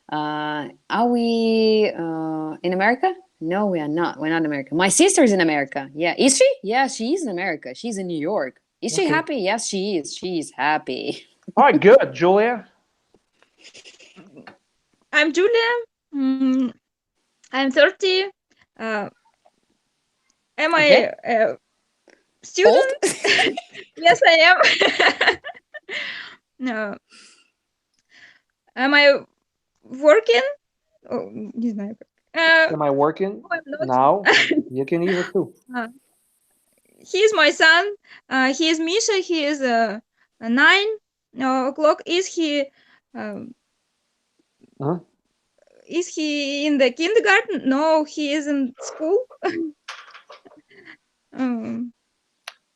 Speaker 2: Are we in America? No, we are not. We're not in America. My sister is in America. Yeah. Is she? Yeah, she is in America. She's in New York. Is she
Speaker 1: Okay.
Speaker 2: happy? Yes, she is. She's happy.
Speaker 1: All right. Good. Julia.
Speaker 3: I'm Julia. I'm 30. Am
Speaker 2: Okay.
Speaker 3: I a student? Yes, I am. No. Am I working? Oh, не знаю как.
Speaker 1: Am I working
Speaker 3: No, I'm not.
Speaker 1: now? You can use it too.
Speaker 3: He's my son. He is Misha. He is 9 o'clock. Is he? Um,
Speaker 1: Huh?
Speaker 3: Is he in the kindergarten? No, he is in school. um,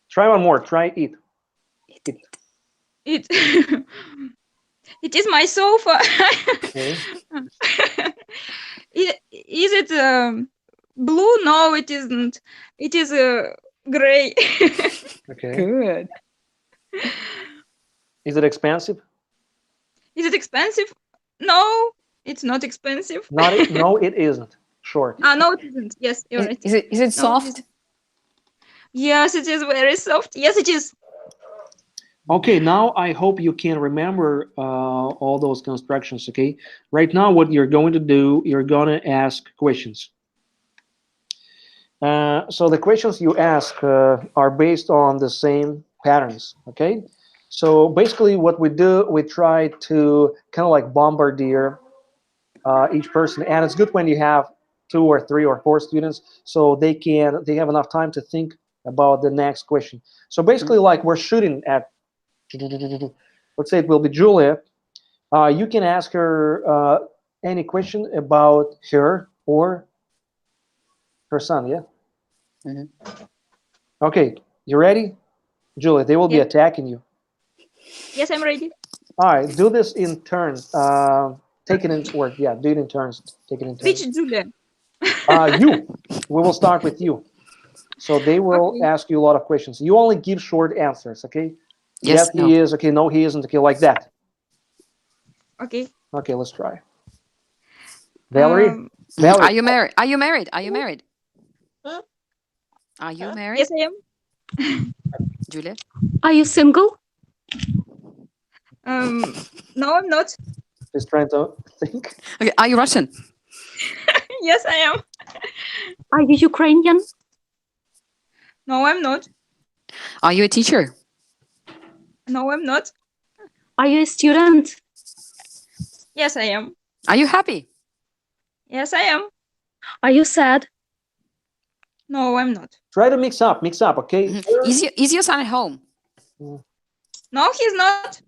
Speaker 1: Try one more. Try it.
Speaker 3: it it is my sofa.
Speaker 1: Okay.
Speaker 3: Is it blue? No, it isn't. It is gray.
Speaker 1: Okay.
Speaker 2: Good.
Speaker 1: Is it expensive?
Speaker 3: Is it expensive? No, it's not expensive.
Speaker 1: Not. No, it isn't. Short.
Speaker 3: No, it isn't. Yes, you're
Speaker 2: Is,
Speaker 3: right.
Speaker 2: is it
Speaker 3: No, it
Speaker 2: soft?
Speaker 3: isn't. Yes, it is very soft. Yes, it is.
Speaker 1: Okay, now I hope you can remember all those constructions, okay? Right now, what you're going to do, you're going to ask questions. So the questions you ask are based on the same patterns, okay? So basically what we do, we try to kind of like bombardier each person. And it's good when you have 2 or 3 or 4 students, so they have enough time to think about the next question. So basically like we're shooting at, let's say it will be Julia. You can ask her any question about her or her son, yeah?
Speaker 2: Mhm.
Speaker 1: Okay, you ready? Julia, they will be
Speaker 3: Yeah.
Speaker 1: attacking you.
Speaker 3: Yes, I'm ready.
Speaker 1: All right, do this in turns. Take it in, or yeah, do it in turns. Take it in turns.
Speaker 3: Which Julia?
Speaker 1: You. We will start with you. So they will
Speaker 3: Okay.
Speaker 1: ask you a lot of questions. You only give short answers, okay?
Speaker 2: Yes,
Speaker 1: Yes, he is. Okay, no, he isn't. Okay, like that.
Speaker 3: Okay.
Speaker 1: Okay, let's try. Valerie?
Speaker 3: Um,
Speaker 1: Valerie.
Speaker 2: Are you married? Are you married? Are you married? Are you married,
Speaker 3: yes, I am.
Speaker 2: Julia?
Speaker 4: Are you single?
Speaker 3: No, I'm not.
Speaker 1: Just trying to think.
Speaker 2: Okay. Are you Russian?
Speaker 3: Yes, I am.
Speaker 4: Are you Ukrainian?
Speaker 3: No, I'm not.
Speaker 2: Are you a teacher?
Speaker 3: No, I'm not.
Speaker 4: Are you a student?
Speaker 3: Yes, I am.
Speaker 2: Are you happy?
Speaker 3: Yes, I am.
Speaker 4: Are you sad?
Speaker 3: No, I'm not.
Speaker 1: Try to mix up, okay?
Speaker 2: Mhm. Is your son at home?
Speaker 3: No, he's not.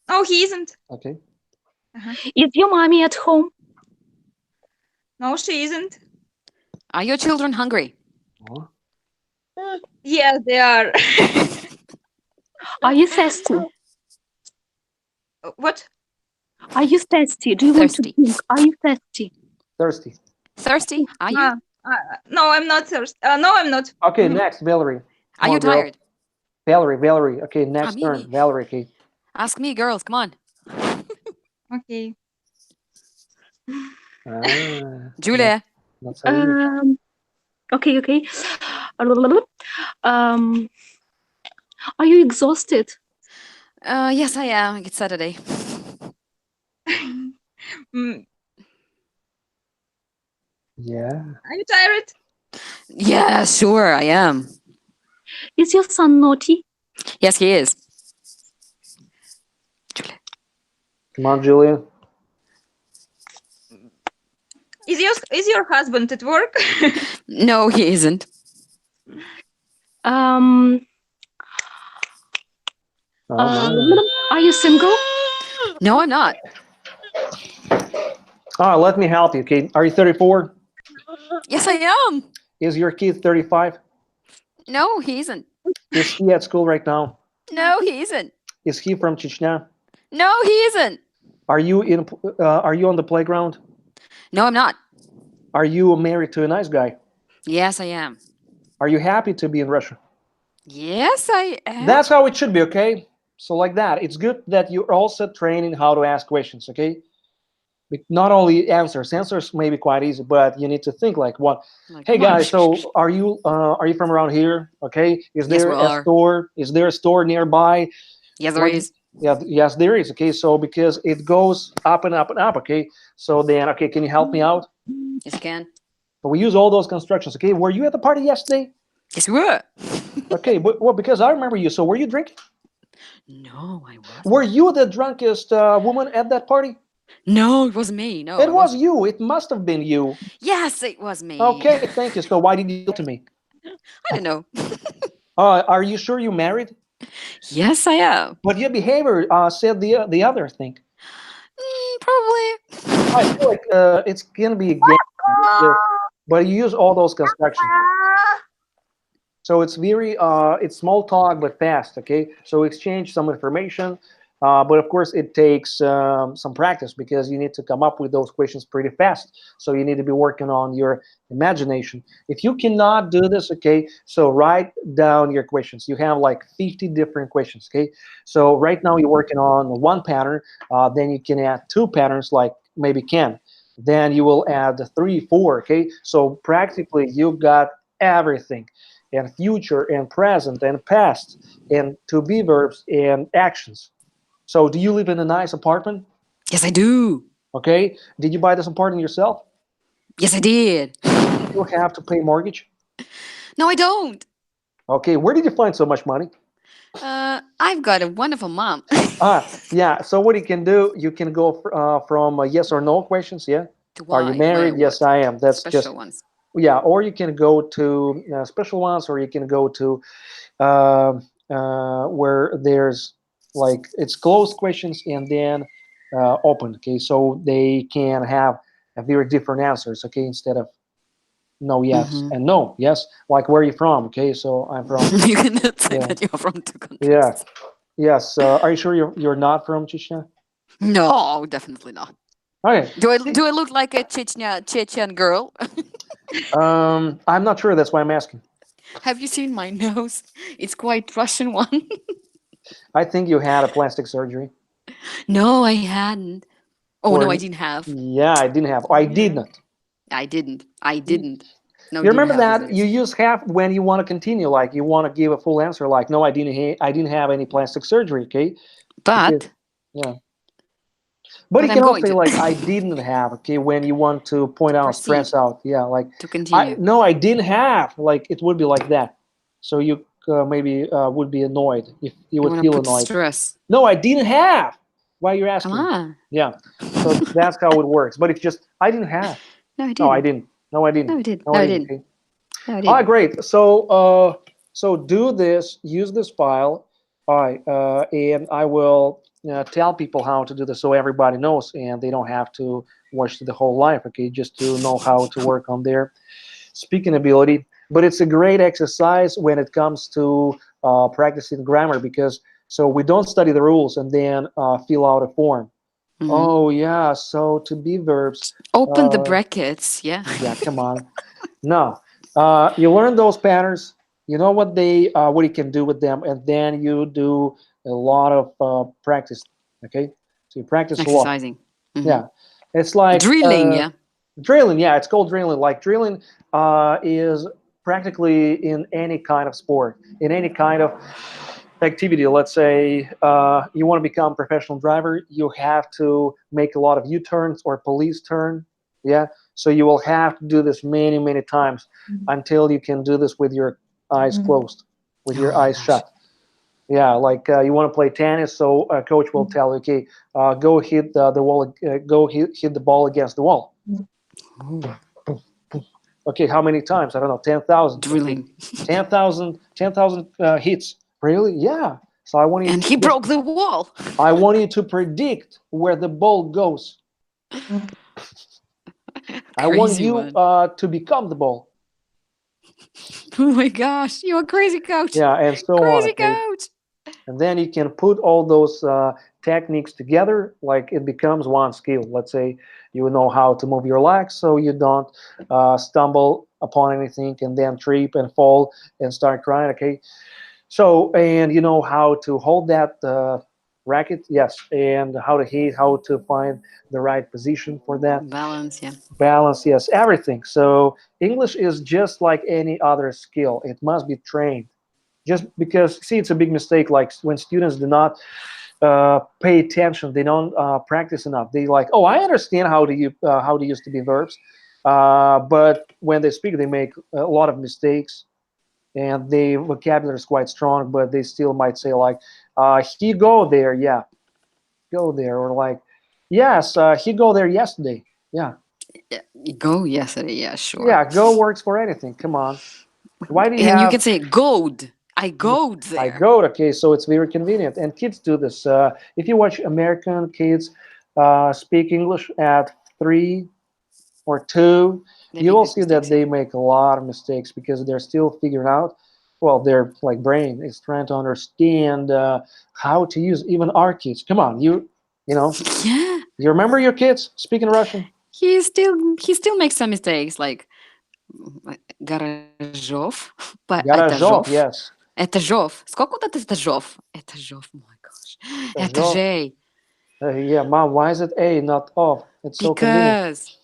Speaker 3: No, he isn't.
Speaker 1: Okay.
Speaker 4: Is your mommy at home?
Speaker 3: No, she isn't.
Speaker 2: Are your children hungry?
Speaker 3: Yes, they are.
Speaker 4: Are you thirsty?
Speaker 3: What?
Speaker 4: Are you thirsty? Do you want to
Speaker 2: Thirsty.
Speaker 4: drink? Are you thirsty?
Speaker 1: Thirsty.
Speaker 2: Thirsty? Are you?
Speaker 3: No, I'm not thirsty. No, I'm not.
Speaker 1: Okay, next, Valerie.
Speaker 2: Are
Speaker 1: Come
Speaker 2: you
Speaker 1: on, girl.
Speaker 2: tired?
Speaker 1: Valerie. Okay, next
Speaker 2: me,
Speaker 1: turn.
Speaker 2: me.
Speaker 1: Valerie, okay.
Speaker 2: Ask me, girls. Come on.
Speaker 3: Okay.
Speaker 2: Julia.
Speaker 1: That's how you-
Speaker 4: Okay. Um, Are you exhausted?
Speaker 2: Yes, I am. It's Saturday.
Speaker 3: Mm,
Speaker 1: Yeah.
Speaker 3: are you tired?
Speaker 2: Yeah, sure, I am.
Speaker 4: Is your son naughty?
Speaker 2: Yes, he is.
Speaker 1: Come on, Julia.
Speaker 3: Is your husband at work?
Speaker 2: No, he isn't.
Speaker 4: Um,
Speaker 1: Oh, no.
Speaker 4: are you single?
Speaker 2: No, I'm not.
Speaker 1: Let me help you, Kate. Are you 34?
Speaker 2: Yes, I am.
Speaker 1: Is your kid 35?
Speaker 2: No, he isn't.
Speaker 1: Is he at school right now?
Speaker 2: No, he isn't.
Speaker 1: Is he from Chechnya?
Speaker 2: No, he isn't.
Speaker 1: Are you on the playground?
Speaker 2: No, I'm not.
Speaker 1: Are you married to a nice guy?
Speaker 2: Yes, I am.
Speaker 1: Are you happy to be in Russia?
Speaker 2: Yes, I am.
Speaker 1: That's how it should be, okay? So like that. It's good that you're also training how to ask questions, okay? Not only answers may be quite easy, but you need to think like what.
Speaker 2: Like,
Speaker 1: Hey
Speaker 2: come on.
Speaker 1: guys, so are you from around here? Okay, is
Speaker 2: Yes,
Speaker 1: there
Speaker 2: we
Speaker 1: a
Speaker 2: are.
Speaker 1: store? Is there a store nearby?
Speaker 2: Yes, there
Speaker 1: Like,
Speaker 2: is.
Speaker 1: yeah, yes, there is. Okay, so because it goes up and up and up. Okay, so then okay, can you help me out?
Speaker 2: Yes, you can.
Speaker 1: So we use all those constructions. Okay, were you at the party yesterday?
Speaker 2: Yes, we were.
Speaker 1: Okay, but, well, because I remember you. So were you drinking?
Speaker 2: No, I wasn't.
Speaker 1: Were you the drunkest woman at that party?
Speaker 2: No, it was me. No,
Speaker 1: It
Speaker 2: I
Speaker 1: was
Speaker 2: wasn't.
Speaker 1: you. It must have been you.
Speaker 2: Yes, it was me.
Speaker 1: Okay, thank you. So why did you do to me?
Speaker 2: I don't know.
Speaker 1: Are you sure you married?
Speaker 2: Yes, I am.
Speaker 1: But your behavior said the other thing.
Speaker 2: Probably.
Speaker 1: I feel like it's gonna be a game, but you use all those constructions. So it's very it's small talk but fast. Okay, so exchange some information, but of course it takes some practice because you need to come up with those questions pretty fast. So you need to be working on your imagination. If you cannot do this, okay, so write down your questions. You have like 50 different questions. Okay, so right now you're working on one pattern, then you can add two patterns like maybe can. Then you will add 3, 4. Okay, so practically you got everything and future and present and past and to be verbs and actions. So do you live in a nice apartment?
Speaker 2: Yes, I do.
Speaker 1: Okay. Did you buy this apartment yourself?
Speaker 2: Yes, I did.
Speaker 1: You have to pay mortgage.
Speaker 2: No, I don't.
Speaker 1: Okay. Where did you find so much money?
Speaker 2: I've got a wonderful mom.
Speaker 1: Yeah. So what you can do, you can go from yes or no questions. Yeah.
Speaker 2: To
Speaker 1: Are you
Speaker 2: why,
Speaker 1: married?
Speaker 2: where,
Speaker 1: Yes,
Speaker 2: what?
Speaker 1: I am. That's
Speaker 2: Special
Speaker 1: just
Speaker 2: ones.
Speaker 1: yeah. Or you can go to special ones, or you can go to where there's like it's closed questions and then open. Okay, so they can have a very different answers. Okay, instead of no, yes,
Speaker 2: Mhm.
Speaker 1: and no, yes. Like where are you from? Okay, so I'm from.
Speaker 2: You cannot say
Speaker 1: Yeah.
Speaker 2: that you're from two countries.
Speaker 1: Yeah. Yes. Are you sure you're not from Chechnya?
Speaker 2: No, definitely not.
Speaker 1: Okay.
Speaker 2: Do I look like a Chechen girl?
Speaker 1: I'm not sure. That's why I'm asking.
Speaker 2: Have you seen my nose? It's quite Russian one.
Speaker 1: I think you had a plastic surgery.
Speaker 2: No, I hadn't. Oh no,
Speaker 1: Or-
Speaker 2: I didn't have.
Speaker 1: Yeah, I didn't have. I did not.
Speaker 2: I didn't. I didn't. No,
Speaker 1: You
Speaker 2: didn't
Speaker 1: remember
Speaker 2: have
Speaker 1: that
Speaker 2: this.
Speaker 1: you use half when you want to continue, like you want to give a full answer, like no, I didn't have any plastic surgery. Okay,
Speaker 2: But
Speaker 1: yeah. But
Speaker 2: But
Speaker 1: you
Speaker 2: I'm
Speaker 1: can also
Speaker 2: going
Speaker 1: say
Speaker 2: to.
Speaker 1: like I didn't have. Okay, when you want to point out,
Speaker 2: Proceed.
Speaker 1: stress out. Yeah, like
Speaker 2: To continue.
Speaker 1: I didn't have. Like it would be like that. So you maybe would be annoyed if you
Speaker 2: You
Speaker 1: would
Speaker 2: want to
Speaker 1: feel
Speaker 2: put
Speaker 1: annoyed.
Speaker 2: stress.
Speaker 1: No, I didn't have. Why you're asking?
Speaker 2: Come on.
Speaker 1: Yeah. So that's how it works. But if just I didn't have.
Speaker 2: No, I didn't.
Speaker 1: No, I didn't. No, I didn't.
Speaker 2: No, I didn't.
Speaker 1: No,
Speaker 2: No,
Speaker 1: I
Speaker 2: I
Speaker 1: didn't.
Speaker 2: didn't.
Speaker 1: Okay.
Speaker 2: No, I
Speaker 1: Ah,
Speaker 2: didn't.
Speaker 1: great. So do this. Use this file. All right, and I will tell people how to do this so everybody knows, and they don't have to watch the whole life. Okay, just to know how to work on their speaking ability. But it's a great exercise when it comes to practicing grammar because so we don't study the rules and then fill out a form.
Speaker 2: Mhm.
Speaker 1: Oh yeah, so to be verbs.
Speaker 2: Open the
Speaker 1: uh,
Speaker 2: brackets. Yeah.
Speaker 1: Yeah, come on. No, you learn those patterns. You know what you can do with them, and then you do a lot of practice. Okay, so you practice a lot.
Speaker 2: Exercising. Mhm.
Speaker 1: Yeah, it's like
Speaker 2: Drilling. Yeah.
Speaker 1: drilling. Yeah, it's called drilling. Like drilling is practically in any kind of sport, in any kind of activity. Let's say you want to become a professional driver, you have to make a lot of U-turns or police turn. Yeah, so you will have to do this many, many times until you can do this with your eyes closed, with your
Speaker 2: Oh my
Speaker 1: eyes
Speaker 2: gosh.
Speaker 1: shut. Yeah, like you want to play tennis, so a coach will tell you, okay, go hit the wall, go hit the ball against the wall.
Speaker 2: Ooh,
Speaker 1: Okay, how many times? I don't know, 10,000. Okay,
Speaker 2: drilling.
Speaker 1: 10,000 hits. Really? Yeah. So I want you
Speaker 2: And he
Speaker 1: just,
Speaker 2: broke the wall.
Speaker 1: I want you to predict where the ball goes. I want
Speaker 2: Crazy
Speaker 1: you
Speaker 2: one.
Speaker 1: to become the ball.
Speaker 2: Oh my gosh, you're a crazy coach.
Speaker 1: Yeah, and so on.
Speaker 2: Crazy
Speaker 1: Okay,
Speaker 2: coach.
Speaker 1: and then you can put all those techniques together, like it becomes one skill. Let's say you know how to move your legs so you don't stumble upon anything and then trip and fall and start crying. Okay, so and you know how to hold that racket, yes, and how to hit, how to find the right position for that.
Speaker 2: Balance, yeah.
Speaker 1: Balance, yes, everything. So English is just like any other skill. It must be trained. Just because, see, it's a big mistake. Like when students do not pay attention, they don't practice enough. They like, oh, I understand how to use to be verbs, but when they speak, they make a lot of mistakes, and the vocabulary is quite strong, but they still might say like, he go there, yeah, go there, or like, yes, he go there yesterday, yeah.
Speaker 2: Yeah, you go yesterday, yeah, sure.
Speaker 1: Yeah, go works for anything. Come on. Why do you
Speaker 2: And you
Speaker 1: have
Speaker 2: can say goad. I goed
Speaker 1: I
Speaker 2: there.
Speaker 1: go? Okay, so it's very convenient, and kids do this. If you watch American kids speak English at 3 or 2,
Speaker 2: They
Speaker 1: you
Speaker 2: make
Speaker 1: will
Speaker 2: these
Speaker 1: see that
Speaker 2: mistakes.
Speaker 1: they make a lot of mistakes because they're still figuring out. Well, their like brain is trying to understand how to use even our kids. Come on, you know,
Speaker 2: Yeah.
Speaker 1: you remember your kids speaking Russian?
Speaker 2: He still makes some mistakes like Garajov, but
Speaker 1: Garajov,
Speaker 2: Etажов.
Speaker 1: yes.
Speaker 2: Etажов. Сколько вот это этажов? Этажов, oh my gosh.
Speaker 1: Garajov.
Speaker 2: Этажей.
Speaker 1: Yeah, mom, why is it A, not off? It's so convenient.
Speaker 2: Because.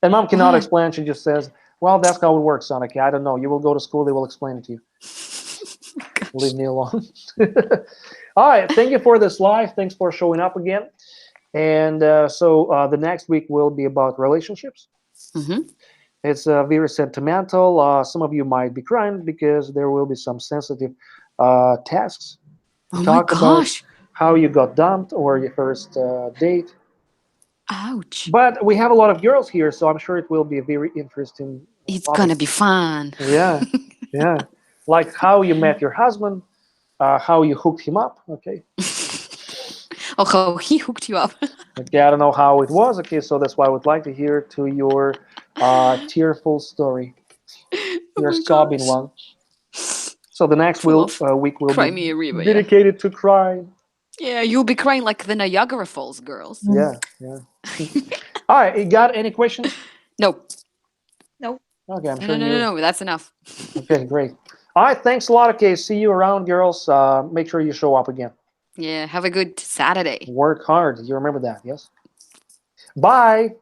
Speaker 1: And mom cannot
Speaker 2: Why?
Speaker 1: explain. She just says, well, that's how it works, son. Okay, I don't know. You will go to school. They will explain it to you. Leave
Speaker 2: Gosh.
Speaker 1: me alone. All right. Thank you for this live. Thanks for showing up again. And so the next week will be about relationships.
Speaker 2: hmm
Speaker 1: It's very sentimental. Some of you might be crying because there will be some sensitive tasks to
Speaker 2: Oh my
Speaker 1: talk about
Speaker 2: gosh.
Speaker 1: how you got dumped or your first date.
Speaker 2: Ouch.
Speaker 1: But we have a lot of girls here, so I'm sure it will be a very interesting
Speaker 2: It's
Speaker 1: topic.
Speaker 2: gonna be fun.
Speaker 1: Yeah, yeah. Like how you met your husband, how you hooked him up. Okay.
Speaker 2: Oh, how he hooked you up.
Speaker 1: Okay, I don't know how it was. Okay, so that's why I would like to hear to your tearful story,
Speaker 2: Oh
Speaker 1: your
Speaker 2: my
Speaker 1: sobbing
Speaker 2: gosh.
Speaker 1: one. So the next
Speaker 2: Full of
Speaker 1: week will
Speaker 2: Cry
Speaker 1: be
Speaker 2: Me a River, yeah.
Speaker 1: dedicated to crying.
Speaker 2: Yeah, you'll be crying like the Niagara Falls girls.
Speaker 1: Yeah, yeah. All right, you got any questions?
Speaker 2: No,
Speaker 3: No.
Speaker 1: Okay, I'm
Speaker 2: no,
Speaker 1: sure
Speaker 2: no, no,
Speaker 1: you.
Speaker 2: no, that's enough.
Speaker 1: Okay, great. All right, thanks a lot. Okay, see you around, girls. Make sure you show up again.
Speaker 2: Yeah, have a good Saturday.
Speaker 1: Work hard. You remember that, yes? Bye.